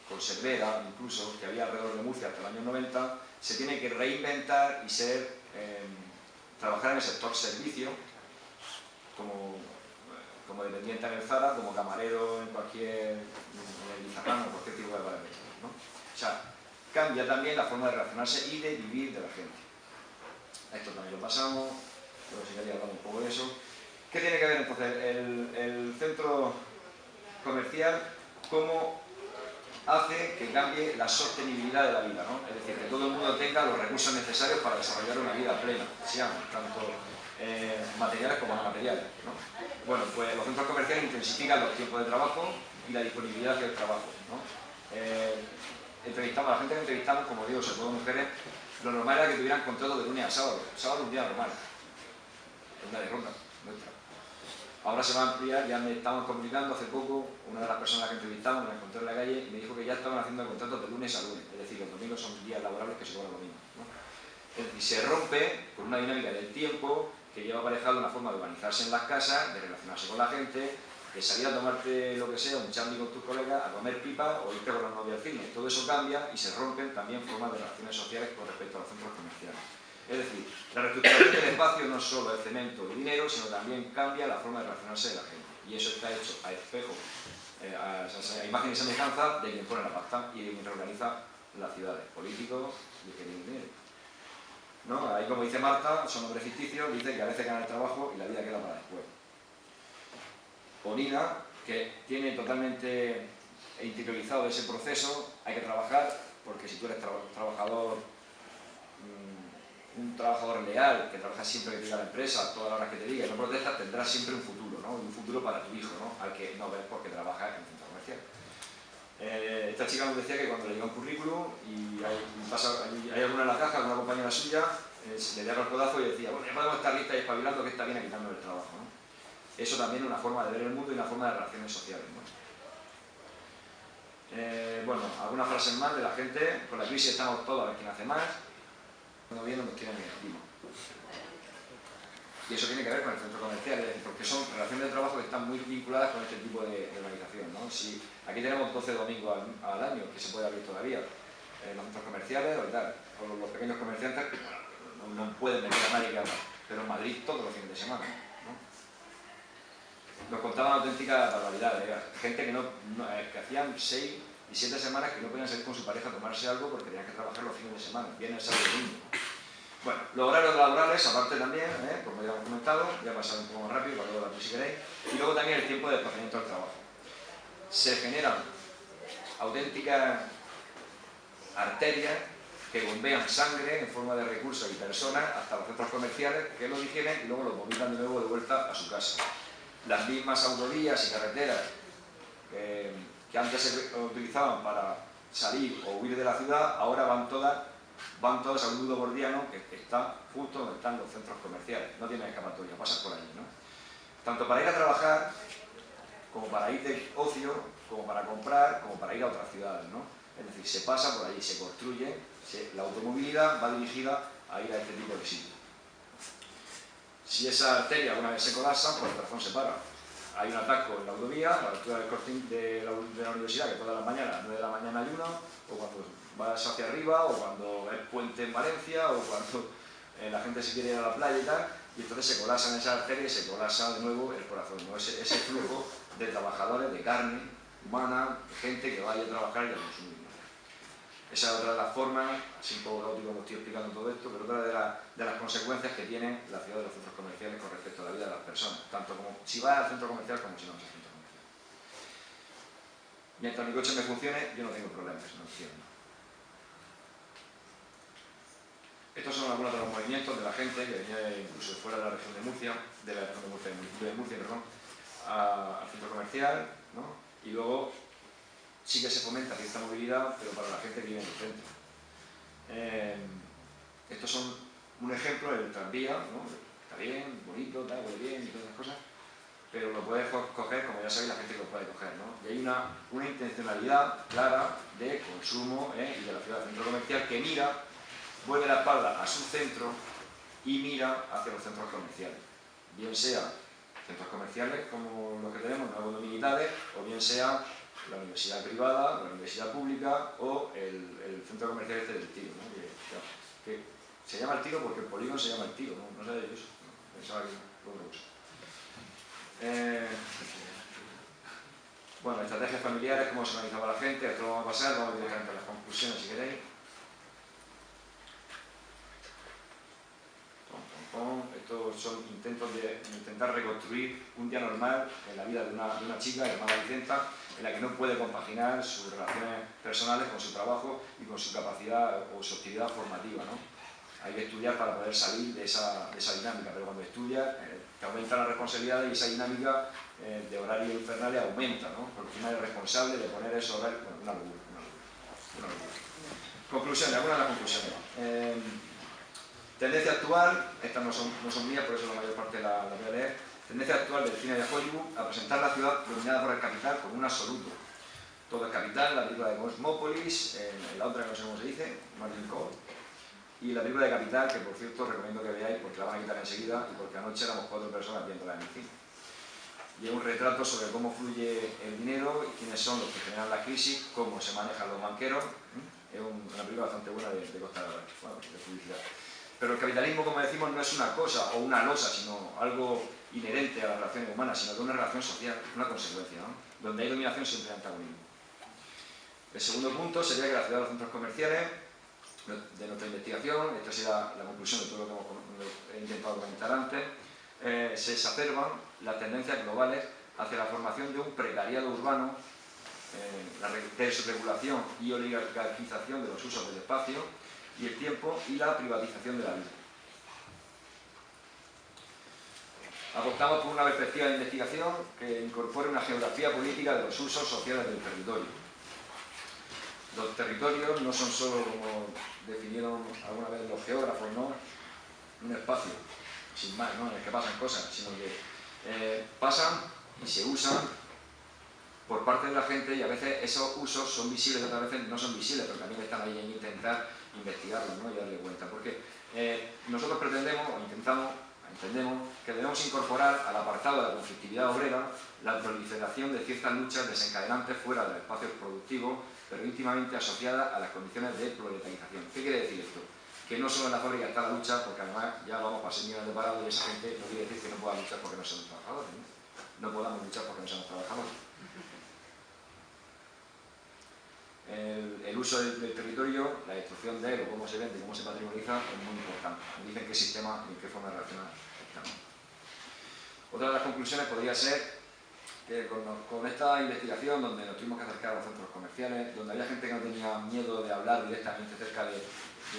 conservera incluso, que había alrededor de Murcia hasta el año 90, se tiene que reinventar y trabajar en el sector servicio, como dependiente en el Zara, como camarero en cualquier Lizarrán o cualquier tipo de bar, ¿no? O sea, cambia también la forma de relacionarse y de vivir de la gente. Esto también lo pasamos, luego si quería hablar un poco de eso. ¿Qué tiene que ver entonces el centro comercial como hace que cambie la sostenibilidad de la vida, ¿no? Es decir, que todo el mundo tenga los recursos necesarios para desarrollar una vida plena, sean tanto materiales como no materiales, ¿no? Bueno, pues los centros comerciales intensifican los tiempos de trabajo y la disponibilidad del trabajo, ¿no? Entrevistamos a la gente que entrevistamos, como digo, sobre todo mujeres, lo normal era que tuvieran contratos de lunes a sábado. Sábado es un día normal, es una derrota nuestra. Ahora se va a ampliar, ya me estaban comunicando hace poco, una de las personas que entrevistamos, me la encontré en la calle y me dijo que ya estaban haciendo contratos de lunes a lunes, es decir, los domingos son días laborables que se cobran domingos, ¿no? Es decir, se rompe con una dinámica del tiempo que lleva aparejado una forma de organizarse en las casas, de relacionarse con la gente, de salir a tomarte lo que sea, un chándwich con tus colegas, a comer pipa o irte con la novia al cine. Todo eso cambia y se rompen también formas de relaciones sociales con respecto a los centros comerciales. Es decir, la reestructuración del espacio no solo es cemento y dinero, sino también cambia la forma de relacionarse de la gente. Y eso está hecho a espejo, a imagen y semejanza de quien pone la pasta y de quien reorganiza las ciudades, políticos y que tienen dinero, ¿no? Ahí, como dice Marta, son hombres ficticios, dice que a veces gana el trabajo y la vida queda para después. O Nina, que tiene totalmente interiorizado ese proceso, hay que trabajar, porque si tú eres trabajador, un trabajador leal, que trabaja siempre que te diga la empresa, todas las horas que te diga y no protestas, tendrás siempre un futuro, ¿no? Un futuro para tu hijo, ¿no? Al que no ves porque trabaja en el centro comercial. Esta chica nos decía que cuando le llega un currículum y hay alguna en la caja, alguna compañera suya, le daba el codazo y decía, bueno, ya podemos estar listas y espabilando que esta viene quitando el trabajo, ¿no? Eso también es una forma de ver el mundo y una forma de relaciones sociales, ¿no? Bueno, algunas frases más de la gente. Con la crisis estamos todos a ver quién hace más. Cuando viene nos tienen negativo. Y eso tiene que ver con el centro comercial, porque son relaciones de trabajo que están muy vinculadas con este tipo de organización, ¿no? Si aquí tenemos 12 domingos al año, que se puede abrir todavía, los centros comerciales o tal, o los pequeños comerciantes que no pueden venir a nadie que haga, pero en Madrid todos los fines de semana, ¿no? Nos contaban auténticas barbaridades, gente que hacían 6 y 7 semanas que no podían salir con su pareja a tomarse algo porque tenían que trabajar los fines de semana, viernes, sábado y domingo. Bueno, los horarios laborales, aparte también, como ya hemos comentado, voy a pasar un poco más rápido para luego si queréis, y luego también el tiempo de desplazamiento al trabajo. Se generan auténticas arterias que bombean sangre en forma de recursos y personas hasta los centros comerciales que lo digieren y luego lo vomitan de nuevo de vuelta a su casa. Las mismas autovías y carreteras que antes se utilizaban para salir o huir de la ciudad, ahora van todas a un nudo gordiano que está justo donde están los centros comerciales. No tienen escapatoria, pasas por allí, ¿no? Tanto para ir a trabajar, como para ir de ocio, como para comprar, como para ir a otras ciudades, ¿no? Es decir, se pasa por allí, se construye, la automovilidad va dirigida a ir a este tipo de sitios. Si esa arteria alguna vez se colapsa, pues el corazón se para. Hay un atasco en la autovía, a la altura de la universidad, que todas las mañanas, a las 9 de la mañana hay uno, o cuando vas hacia arriba, o cuando es puente en Valencia, o cuando la gente se quiere ir a la playa y tal, y entonces se colapsan esas arterias y se colapsa de nuevo el corazón, ¿no? Ese flujo de trabajadores, de carne humana, de gente que vaya a trabajar y a consumir, ¿no? Esa es otra de las formas, así un poco caótico como estoy explicando todo esto, pero otra de las consecuencias que tiene la ciudad de los centros comerciales con respecto a la vida de las personas, tanto como si vas al centro comercial como si no vas al centro comercial. Mientras mi coche me funcione, yo no tengo problemas, no entiendo. Estos son algunos de los movimientos de la gente que venía incluso fuera de la región de Murcia, del municipio de Murcia, perdón, al centro comercial, ¿no? Y luego sí que se fomenta cierta movilidad, pero para la gente que vive en el centro. Estos son un ejemplo del tranvía, ¿no? Está bien, bonito, tal, huele bien y todas esas cosas, pero lo puedes coger, como ya sabéis, la gente que lo puede coger, ¿no? Y hay una intencionalidad clara de consumo y de la ciudad del centro comercial que mira, vuelve la espalda a su centro y mira hacia los centros comerciales. Bien sea centros comerciales como los que tenemos, nuevos militares, o bien sea la universidad privada, la universidad pública o el centro comercial este del Tiro, ¿no? Que se llama el Tiro porque el polígono se llama el Tiro, ¿no? No sé de eso, ¿no? Pensaba que era otra cosa. Bueno, estrategias familiares, cómo se organizaba la gente, esto lo vamos a pasar, vamos directamente a las conclusiones si queréis. Esto estos son intentos de intentar reconstruir un día normal en la vida de una chica llamada Vicenta, en la que no puede compaginar sus relaciones personales con su trabajo y con su capacidad o su actividad formativa, ¿no? Hay que estudiar para poder salir de esa dinámica, pero cuando estudias te aumenta la responsabilidad y esa dinámica de horario infernal aumenta, ¿no? Porque uno es responsable de poner esos horarios. Bueno, una locura. Conclusiones, algunas de las conclusiones. Tendencia actual, estas no son mías, por eso la mayor parte la voy a leer. Tendencia actual del cine de Hollywood a presentar la ciudad dominada por el capital como un absoluto. Todo es capital, la película de Cosmópolis, la otra que no sé cómo se dice, Martin Cole, y la película de Capital, que por cierto recomiendo que veáis porque la van a quitar enseguida y porque anoche éramos 4 personas viéndola en el cine. Y es un retrato sobre cómo fluye el dinero y quiénes son los que generan la crisis, cómo se manejan los banqueros. Es una película bastante buena de Costa de publicidad. Pero el capitalismo, como decimos, no es una cosa o una losa, sino algo inherente a las relaciones humanas, sino que es una relación social, una consecuencia, ¿no? Donde hay dominación siempre hay antagonismo. El segundo punto sería que la ciudad de los centros comerciales, de nuestra investigación, esta será la conclusión de todo lo que he intentado comentar antes, se exacerban las tendencias globales hacia la formación de un precariado urbano, la desregulación y oligarquización de los usos del espacio y el tiempo y la privatización de la vida. Apostamos por una perspectiva de investigación que incorpore una geografía política de los usos sociales del territorio. Los territorios no son solo, como definieron alguna vez los geógrafos, ¿no?, un espacio, sin más, ¿no?, en el que pasan cosas, sino que pasan y se usan por parte de la gente y a veces esos usos son visibles y otras veces no son visibles, pero también están ahí en intentar investigarlos, ¿no?, y darle cuenta. Porque nosotros pretendemos o entendemos que debemos incorporar al apartado de la conflictividad obrera la proliferación de ciertas luchas desencadenantes fuera del espacio productivo, pero íntimamente asociadas a las condiciones de proletarización. ¿Qué quiere decir esto? Que no solo en la fábrica está la lucha, porque además ya vamos para 6 millones de parados y esa gente no quiere decir que no pueda luchar porque no seamos trabajadores, ¿no? No podamos luchar porque no seamos trabajadores. El uso del territorio, la destrucción de él, o cómo se vende, cómo se patrimonializa, es muy importante. Me dicen qué sistema y en qué forma de relacionar estamos. Otra de las conclusiones podría ser que con esta investigación, donde nos tuvimos que acercar a los centros comerciales, donde había gente que no tenía miedo de hablar directamente acerca de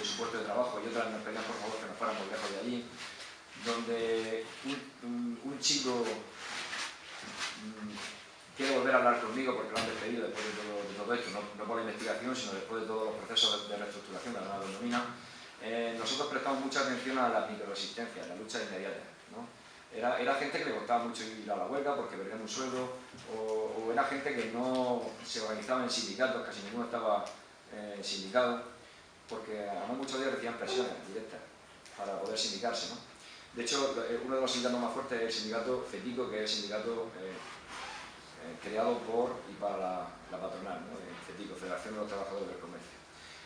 su puesto de trabajo y otras nos pedían por favor que nos fuéramos lejos de allí, donde un chico quiere volver a hablar conmigo porque lo han despedido después de todo esto, no por la investigación, sino después de todos los procesos de reestructuración de la nueva condomina. Nosotros prestamos mucha atención a las microresistencias, a las luchas inmediatas, ¿no? Era gente que le costaba mucho ir a la huelga porque perdían un sueldo, o era gente que no se organizaba en sindicatos, casi ninguno estaba sindicado, porque además muchos de ellos recibían presiones directas para poder sindicarse, ¿no? De hecho, uno de los sindicatos más fuertes es el sindicato FETICO, que es el sindicato creado por y para la patronal, ¿no?, FETICO, Federación de los Trabajadores del Comercio.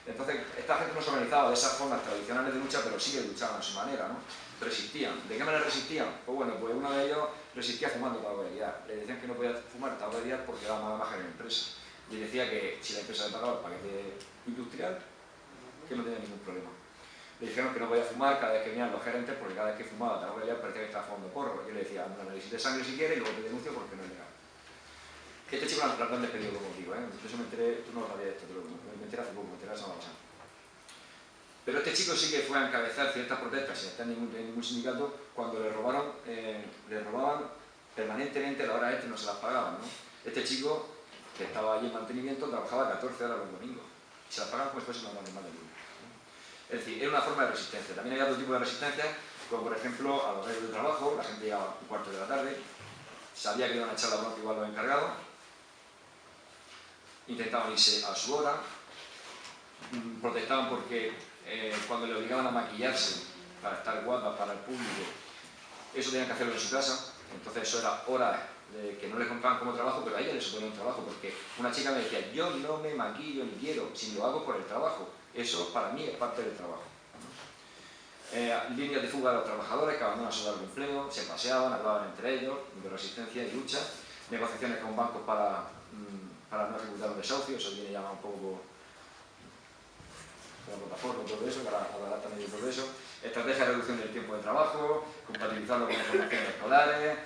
Entonces, esta gente no se organizaba de esas formas tradicionales de lucha, pero sí que luchaban a su manera, ¿no? Resistían. ¿De qué manera resistían? Pues bueno, pues uno de ellos resistía fumando tabaco de guiar. Le decían que no podía fumar tabaco de guiar porque daba mala imagen en la empresa. Y decía que si la empresa le pagaba el paquete industrial, que no tenía ningún problema. Le dijeron que no podía fumar cada vez que venían los gerentes, porque cada vez que fumaba tabaco de guiar parecía que estaba fumando porro. Yo le decía, un análisis de sangre si quiere y luego te denuncio porque no es legal. Este chico lo han despedido, como digo, ¿eh? Eso me enteré, tú no lo sabías esto, pero me enteré hace poco, me enteré la semana pasada. Pero este chico sí que fue a encabezar ciertas protestas sin estar en ningún sindicato cuando le robaban permanentemente la hora extra y no se las pagaban, ¿no? Este chico, que estaba allí en mantenimiento, trabajaba 14 horas los domingos y se las pagaban como si fuese una normal de lunes, ¿no? Es decir, era una forma de resistencia. También había otro tipo de resistencia, como por ejemplo a los horarios de trabajo. La gente llegaba a un cuarto de la tarde, sabía que iban a echar la bronca igual los encargados, intentaban irse a su hora, protestaban porque cuando le obligaban a maquillarse para estar guapas para el público, eso tenían que hacerlo en su casa. Entonces eso era horas que no les contaban como trabajo, pero a ella les suponía un trabajo, porque una chica me decía, yo no me maquillo ni quiero, si lo hago por el trabajo, eso para mí es parte del trabajo, ¿no? Líneas de fuga de los trabajadores que abandonan su largo empleo, se paseaban, hablaban entre ellos, de resistencia y lucha, negociaciones con bancos para no ejecutar un desahucio, eso viene ya un poco la plataforma y todo eso, para hablar también de todo eso. estrategias de reducción del tiempo de trabajo, compatibilizarlo con formaciones escolares,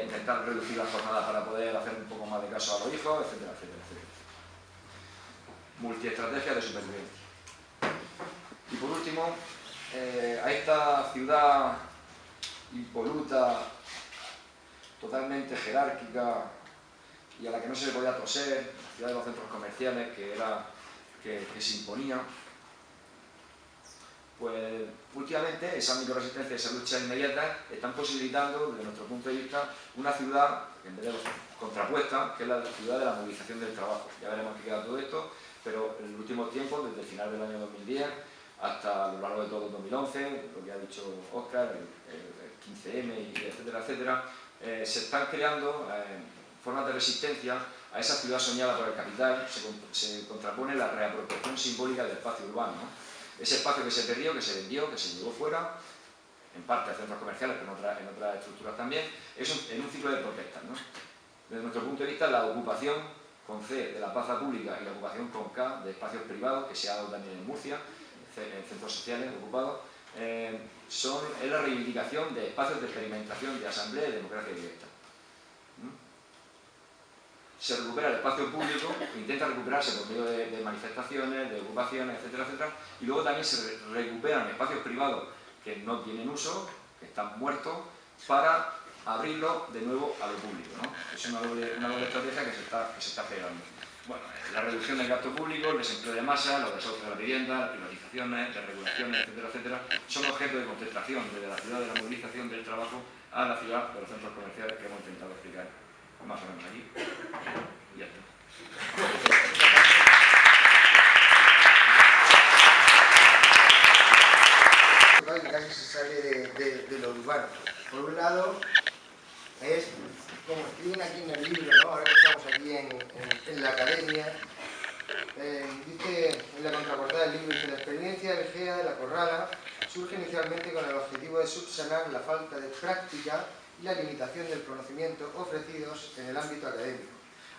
intentar reducir las jornadas para poder hacer un poco más de caso a los hijos, etcétera, etcétera, etcétera. Multiestrategia de supervivencia. Y por último, a esta ciudad impoluta, totalmente jerárquica y a la que no se le podía toser, la ciudad de los centros comerciales que se imponía, pues últimamente esa microresistencia y esa lucha inmediata están posibilitando, desde nuestro punto de vista, una ciudad, en vez de contrapuesta, que es la ciudad de la movilización del trabajo. Ya veremos qué queda todo esto, pero en el último tiempo, desde el final del año 2010 hasta a lo largo de todo el 2011, lo que ha dicho Óscar, el 15M, y etcétera, etcétera, se están creando formas de resistencia a esa ciudad soñada por el capital. Se contrapone la reapropiación simbólica del espacio urbano, ¿no? Ese espacio que se perdió, que se vendió, que se llevó fuera, en parte a centros comerciales, pero en otras estructuras también, es en un ciclo de protestas, ¿no? Desde nuestro punto de vista, la ocupación con C de la plaza pública y la ocupación con K de espacios privados, que se ha dado también en Murcia, en centros sociales ocupados, es la reivindicación de espacios de experimentación, de asamblea y de democracia directa. Se recupera el espacio público, intenta recuperarse por medio de manifestaciones, de ocupaciones, etcétera, etcétera, y luego también se recuperan espacios privados que no tienen uso, que están muertos, para abrirlo de nuevo a lo público, ¿no? Es una doble estrategia que se está generando. Bueno, la reducción del gasto público, el desempleo de masa, los desahucios de la vivienda, las privatizaciones, las regulaciones, etcétera, etcétera, son objeto de concentración desde la ciudad de la movilización del trabajo a la ciudad de los centros comerciales que hemos intentado explicar más o menos aquí. Y ya está. Casi se sale de lo urbano. Por un lado, es como escriben aquí en el libro, ¿no? Ahora que estamos aquí en la academia, dice en la contraportada del libro, dice: la experiencia de Egea de la Corrala surge inicialmente con el objetivo de subsanar la falta de práctica y la limitación del conocimiento ofrecidos en el ámbito académico,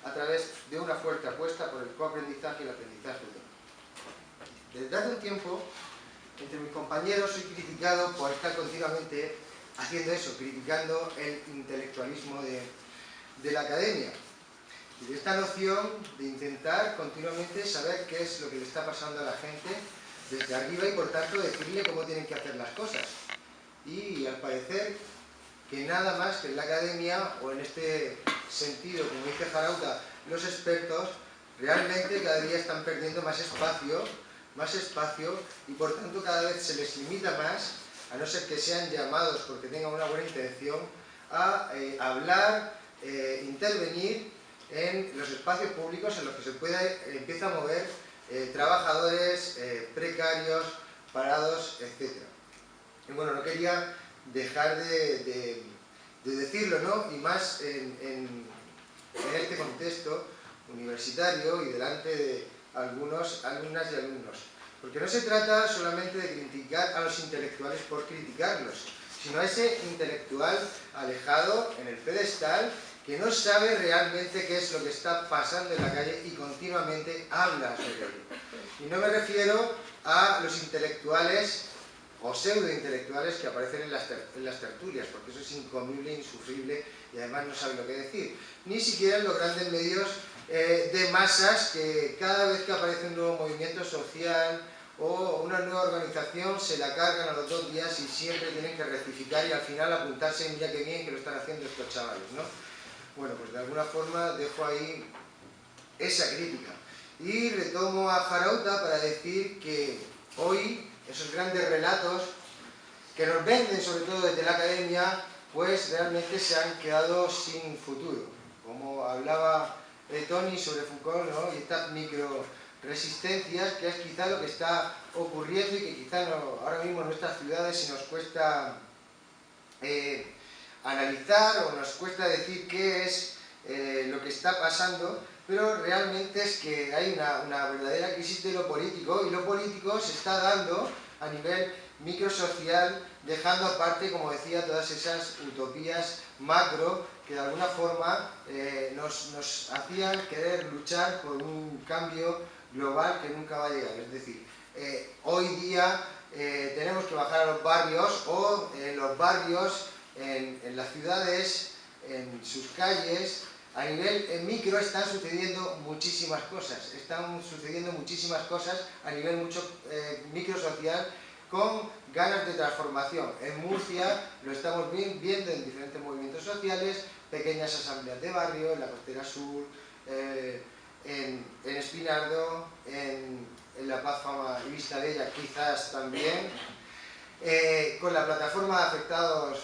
a través de una fuerte apuesta por el coaprendizaje y el aprendizaje autónomo. Desde hace un tiempo, entre mis compañeros, soy criticado por estar continuamente haciendo eso, criticando el intelectualismo de la academia. Y de esta noción de intentar continuamente saber qué es lo que le está pasando a la gente desde arriba y por tanto decirle cómo tienen que hacer las cosas. Y al parecer que nada más que en la academia, o en este sentido, como dice Jarauta, los expertos realmente cada día están perdiendo más espacio y por tanto cada vez se les limita más, a no ser que sean llamados porque tengan una buena intención, a hablar, intervenir en los espacios públicos en los que se empieza a mover trabajadores precarios, parados, etc. Y bueno, no quería dejar de decirlo, ¿no? Y más en este contexto universitario y delante de algunos alumnas y alumnos. Porque no se trata solamente de criticar a los intelectuales por criticarlos, sino a ese intelectual alejado en el pedestal que no sabe realmente qué es lo que está pasando en la calle y continuamente habla sobre ello. Y no me refiero a los intelectuales o pseudointelectuales que aparecen en las tertulias, porque eso es incomible, insufrible y además no saben lo que decir. Ni siquiera en los grandes medios de masas que cada vez que aparece un nuevo movimiento social o una nueva organización se la cargan a los 2 días y siempre tienen que rectificar y al final apuntarse, mira qué bien que lo están haciendo estos chavales, ¿no? Bueno, pues de alguna forma dejo ahí esa crítica. Y retomo a Jarauta para decir que hoy esos grandes relatos que nos venden, sobre todo desde la academia, pues realmente se han quedado sin futuro. Como hablaba Tony sobre Foucault, ¿no? Y estas microresistencias, que es quizá lo que está ocurriendo y que quizá ahora mismo en nuestras ciudades si nos cuesta analizar o nos cuesta decir qué es lo que está pasando, pero realmente es que hay una verdadera crisis de lo político y lo político se está dando a nivel microsocial, dejando aparte, como decía, todas esas utopías macro que de alguna forma nos hacían querer luchar por un cambio global que nunca va a llegar. Es decir, hoy día tenemos que bajar a los barrios, o en los barrios, en las ciudades, en sus calles, a nivel micro están sucediendo muchísimas cosas. A nivel micro social, con ganas de transformación. En Murcia lo estamos viendo en diferentes movimientos sociales, pequeñas asambleas de barrio, en la Costera Sur, en Espinardo, en La Paz, Fama y Vista Bella quizás también, con la plataforma de afectados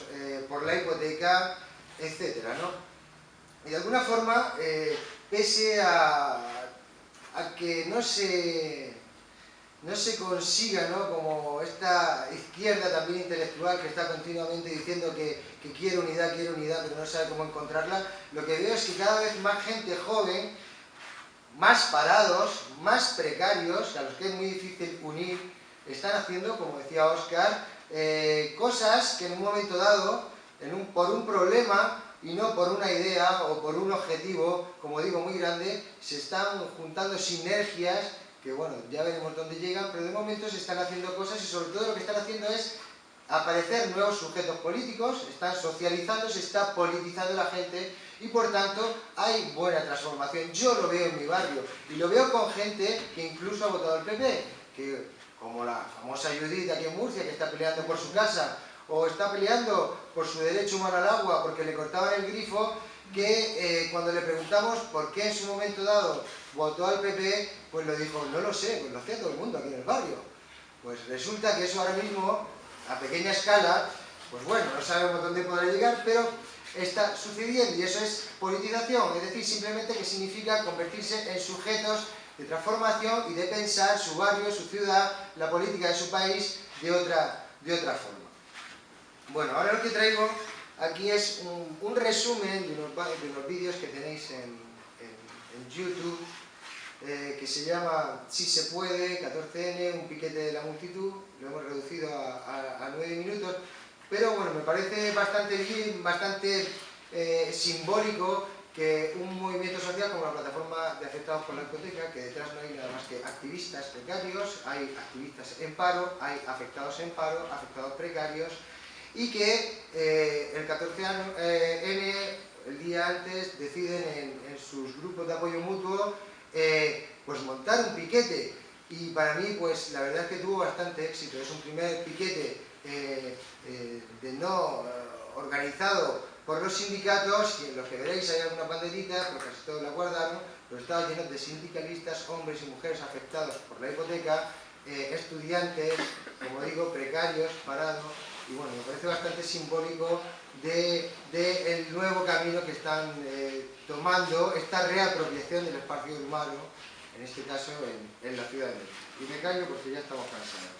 por la hipoteca, etcétera, ¿no? Y de alguna forma, pese a que no se consiga, ¿no?, como esta izquierda también intelectual que está continuamente diciendo que quiere unidad, pero no sabe cómo encontrarla, lo que veo es que cada vez más gente joven, más parados, más precarios, a los que es muy difícil unir, están haciendo, como decía Óscar, cosas que en un momento dado, por un problema y no por una idea o por un objetivo, como digo, muy grande, se están juntando sinergias que, bueno, ya veremos dónde llegan, pero de momento se están haciendo cosas y sobre todo lo que están haciendo es aparecer nuevos sujetos políticos, están socializando, se está politizando la gente y por tanto hay buena transformación. Yo lo veo en mi barrio y lo veo con gente que incluso ha votado al PP, que, como la famosa Judith aquí en Murcia, que está peleando por su casa o está peleando por su derecho humano al agua porque le cortaban el grifo, que cuando le preguntamos por qué en su momento dado votó al PP, pues lo dijo, no lo sé, pues lo hacía todo el mundo aquí en el barrio. Pues resulta que eso ahora mismo, a pequeña escala, pues bueno, no sabemos dónde podrá llegar, pero está sucediendo y eso es politización, es decir, simplemente que significa convertirse en sujetos de transformación y de pensar su barrio, su ciudad, la política de su país de otra forma. Bueno, ahora lo que traigo aquí es un resumen de unos vídeos que tenéis en YouTube, que se llama Si se puede, 14N, un piquete de la multitud. Lo hemos reducido a 9 minutos, pero bueno, me parece bastante simbólico que un movimiento social como la plataforma de afectados por la hipoteca, que detrás no hay nada más que activistas precarios, hay activistas en paro, hay afectados en paro, afectados precarios, y que el 14N, el día antes, deciden en sus grupos de apoyo mutuo pues montar un piquete, y para mí pues la verdad es que tuvo bastante éxito. Es un primer piquete organizado por los sindicatos, y en los que veréis hay alguna banderita, porque casi todos la guardaron, pero estaba lleno de sindicalistas, hombres y mujeres afectados por la hipoteca, estudiantes, como digo, precarios, parados, y bueno, me parece bastante simbólico del nuevo camino que están tomando, esta reapropiación del espacio urbano, en este caso en la ciudad de México. Y me callo porque ya estamos cansados.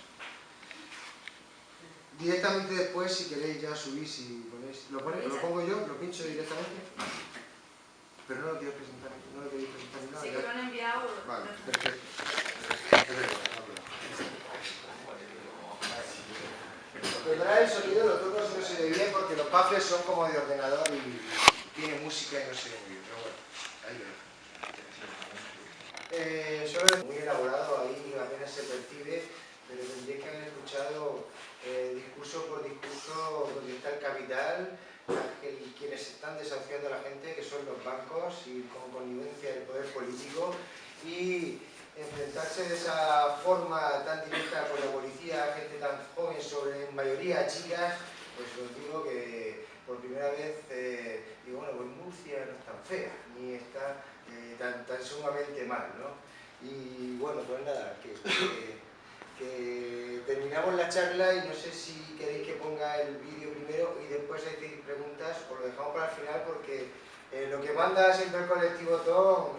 Directamente después, si queréis, ya subís y ponéis... ¿Lo pongo yo? ¿Lo pincho directamente? Pero no lo quiero presentar, no lo queréis presentar ni nada. Sí, que lo han enviado. Vale, perfecto. Preparar el sonido, lo toco si no se ve bien, porque los baffles son como de ordenador y tiene música y no se ve muy bien, pero bueno, ahí lo dejo. Solo es muy elaborado, ahí apenas se percibe, pero tendréis que haber escuchado discurso por discurso donde está el capital, quienes están desahuciando a la gente, que son los bancos, y con connivencia del poder político, y enfrentarse de esa forma tan directa con la policía, gente tan joven, en mayoría chicas, pues os digo que por primera vez digo, bueno, pues Murcia no es tan fea, ni está tan sumamente mal, ¿no? Y bueno, pues nada, que terminamos la charla, y no sé si queréis que ponga el vídeo primero y después hay preguntas, o lo dejamos para el final, porque lo que manda siempre el colectivo todo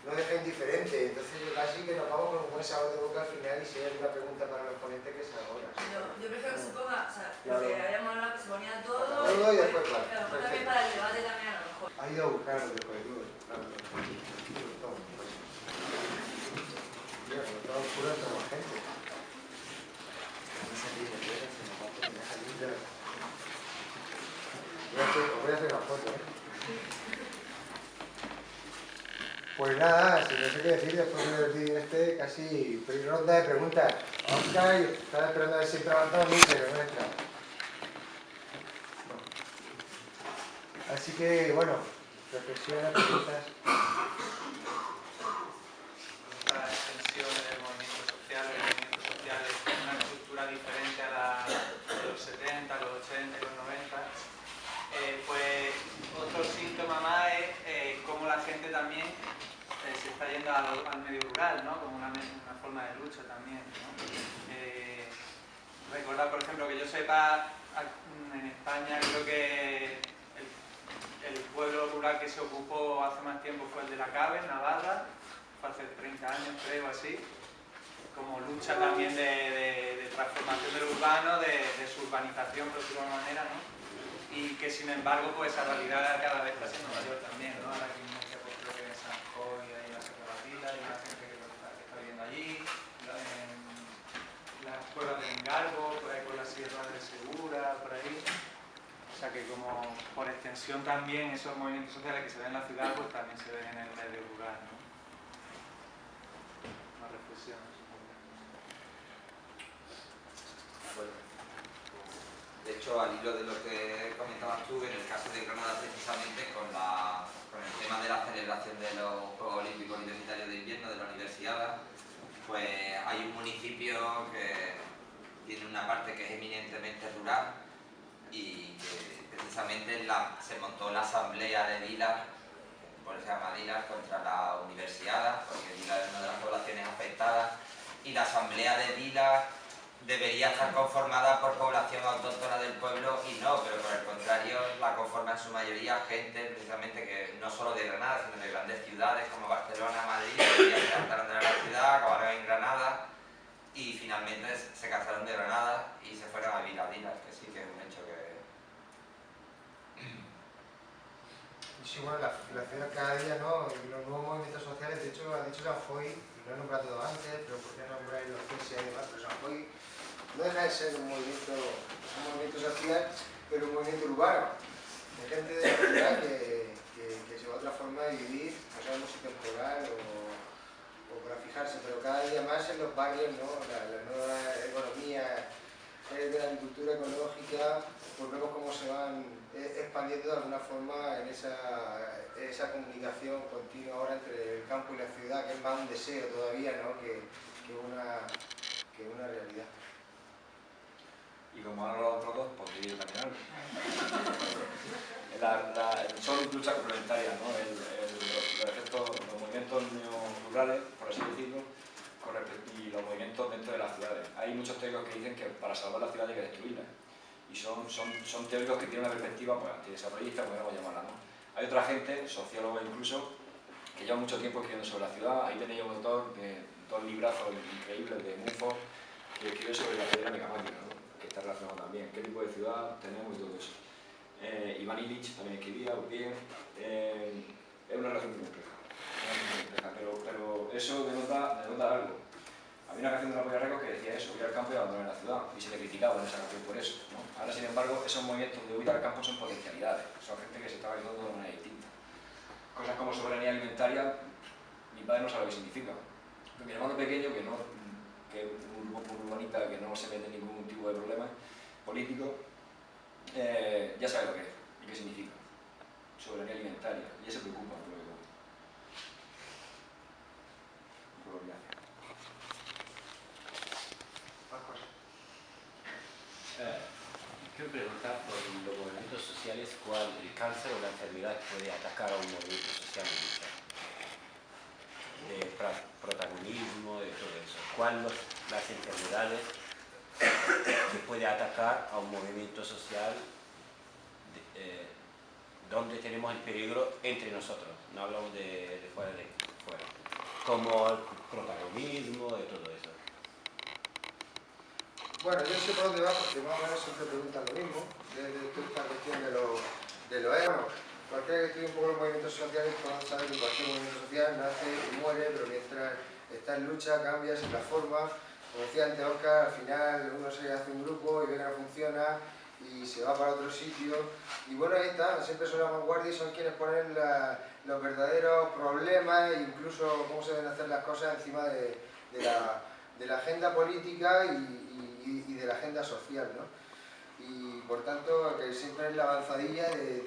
no deja indiferente, entonces casi que nos vamos con un buen sabor de boca al final, y si hay alguna pregunta para los ponentes, que sea ahora. Yo prefiero que se ponga, o sea, Claro. lo que habíamos hablado, que se ponía todo, Todo y después, claro. Pero también para el debate también a lo mejor. Ha ido a buscar los colectivos. Claro. Mira, como estaba oscuro, entra más gente. Voy a hacer una foto, Pues nada, si no sé qué decir, después del vídeo este, casi ronda de preguntas. Oscar, estaba esperando a ver si entraba Antoni, pero no entra. Así que, bueno, reflexiones, preguntas. La extensión del movimiento social, el movimiento social es una estructura diferente a la de los 70, los 80 y los 90. Pues otro síntoma más es cómo la gente también se está yendo al medio rural, ¿no? Como una forma de lucha también, ¿no? Recordar, por ejemplo, que yo sepa, en España creo que el pueblo rural que se ocupó hace más tiempo fue el de La Cave, en Navarra, fue hace 30 años creo, así, como lucha también de transformación del urbano, de su urbanización, por decirlo de alguna manera, ¿no? Y que sin embargo, pues esa realidad cada vez está siendo mayor también, ¿no? Ahora que pues, creo que en San Jorge hay la Sierra de la Vila, hay una gente que está viviendo allí, la escuela de Engarbo, por ahí por la Sierra de Segura, por ahí. O sea que como por extensión también esos movimientos sociales que se ven en la ciudad, pues también se ven en el medio rural, ¿no? Una reflexión. De hecho, al hilo de lo que comentabas tú, en el caso de Granada precisamente, con el tema de la celebración de los Juegos Olímpicos Universitarios de Invierno de la Universidad, pues hay un municipio que tiene una parte que es eminentemente rural y que precisamente se montó la asamblea de Dilas, por eso se llama Dilas, contra la universidad, porque Dilas es una de las poblaciones afectadas, y la asamblea de Dilas debería estar conformada por población autóctona del pueblo y no, pero por el contrario la conforma en su mayoría gente precisamente que no solo de Granada, sino de grandes ciudades como Barcelona, Madrid, que se cansaron de la ciudad, acabaron en Granada y finalmente se cansaron de Granada y se fueron a Viladilas, que sí que es un hecho que... Sí, bueno, la ciudad cada día, ¿no? Y los nuevos movimientos sociales, de hecho, ha dicho Sanjoy, y lo he nombrado todo antes, pero ¿por qué nombrar los CSA y demás? Pero Sanjoy no deja de ser un movimiento social, pero un movimiento urbano, de gente de la ciudad que se va a otra forma de vivir, no sabemos si temporal o para fijarse, pero cada día más en los barrios, ¿no? La nueva economía de la agricultura ecológica, pues vemos cómo se van expandiendo de alguna forma en esa comunicación continua ahora entre el campo y la ciudad, que es más un deseo todavía, ¿no? que una realidad. Y como han hablado otros dos, pues quería también algo. Son luchas complementarias, ¿no? Los movimientos neorurales, por así decirlo, y los movimientos dentro de las ciudades. Hay muchos teóricos que dicen que para salvar la ciudad hay que destruirla. Y son teóricos que tienen una perspectiva pues, antidesarrollista, podríamos llamarla, ¿no? Hay otra gente, sociólogos incluso, que llevan mucho tiempo escribiendo sobre la ciudad. Ahí tenéis un autor de dos librazos increíbles de Mufo, que escribe sobre la dinámica máquina, ¿no? Que está relacionado también, qué tipo de ciudad tenemos y todo eso. Iván Illich también escribía, bien. Es una relación muy compleja, pero eso denota algo. Había una canción de la Polla Records que decía eso, huir al campo y abandonar la ciudad, y se le criticaba en esa canción por eso, ¿no? Ahora, sin embargo, esos movimientos de huir al campo son potencialidades, son gente que se está ayudando de una manera distinta. Cosas como soberanía alimentaria, mi padre no sabe lo que significa. Pero mi hermano pequeño, que es un grupo urbanita que no se mete en ningún tipo de problema político, ya sabe lo que es y qué significa. Soberanía alimentaria, y ella se preocupa por lo que come. Quiero preguntar por los movimientos sociales cuál el cáncer o la enfermedad puede atacar a un movimiento social en lucha. De protagonismo, de todo eso. ¿Cuáles las enfermedades que puede atacar a un movimiento social donde tenemos el peligro entre nosotros? No hablamos de fuera de fuera. Como el protagonismo, de todo eso. Bueno, yo sé por dónde va porque más o menos siempre preguntan lo mismo, desde esta cuestión de lo bueno, cualquiera que estudie un poco los movimientos sociales sabe que cualquier movimiento social nace y muere, pero mientras está en lucha cambia, se transforma. Como decía antes Oscar, al final uno se hace un grupo y ve que no funciona y se va para otro sitio. Y bueno, ahí está, siempre son la vanguardia y son quienes ponen los verdaderos problemas e incluso cómo se deben hacer las cosas encima de la agenda política y de la agenda social, ¿no? Y por tanto, que siempre es la avanzadilla de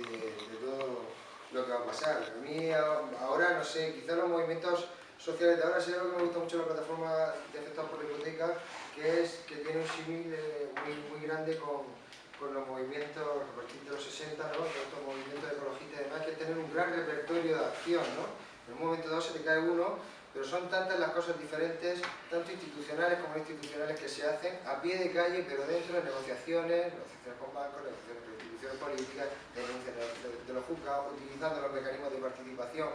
todo lo que va a pasar. A mí ahora, no sé, quizás los movimientos sociales de ahora, sí, algo que me gusta mucho de la plataforma de afectados por la hipoteca, que es que tiene un símil muy grande con los movimientos a partir de los 60, ¿no? Con estos movimientos ecologistas y demás, que es tener un gran repertorio de acción, ¿no? En un momento dado se te cae uno, pero son tantas las cosas diferentes, tanto institucionales como no institucionales, que se hacen a pie de calle, pero dentro de negociaciones con bancos, negociaciones con instituciones políticas, denuncias de los juzgados, utilizando los mecanismos de participación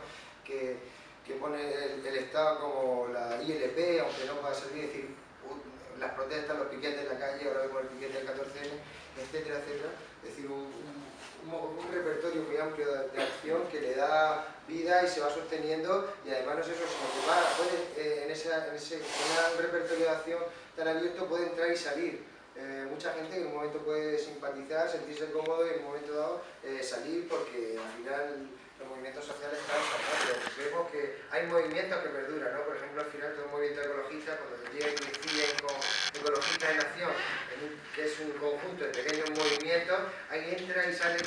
que pone el Estado, como la ILP, aunque no va a servir, es decir, las protestas, los piquetes en la calle, ahora vemos el piquete del 14N, etcétera, etcétera. Es decir, un repertorio muy amplio de acción que le da vida y se va sosteniendo, y además no es eso, sino que en ese repertorio de acción tan abierto puede entrar y salir. Mucha gente que en un momento puede simpatizar, sentirse cómodo y en un momento dado salir, porque al final los movimientos sociales cansan, ¿no? Pero vemos que hay movimientos que perduran, ¿no? Por ejemplo, al final todo un movimiento ecologista, cuando llega y coinciden con Ecologistas en Acción, que es un conjunto de pequeños movimientos, ahí entra y sale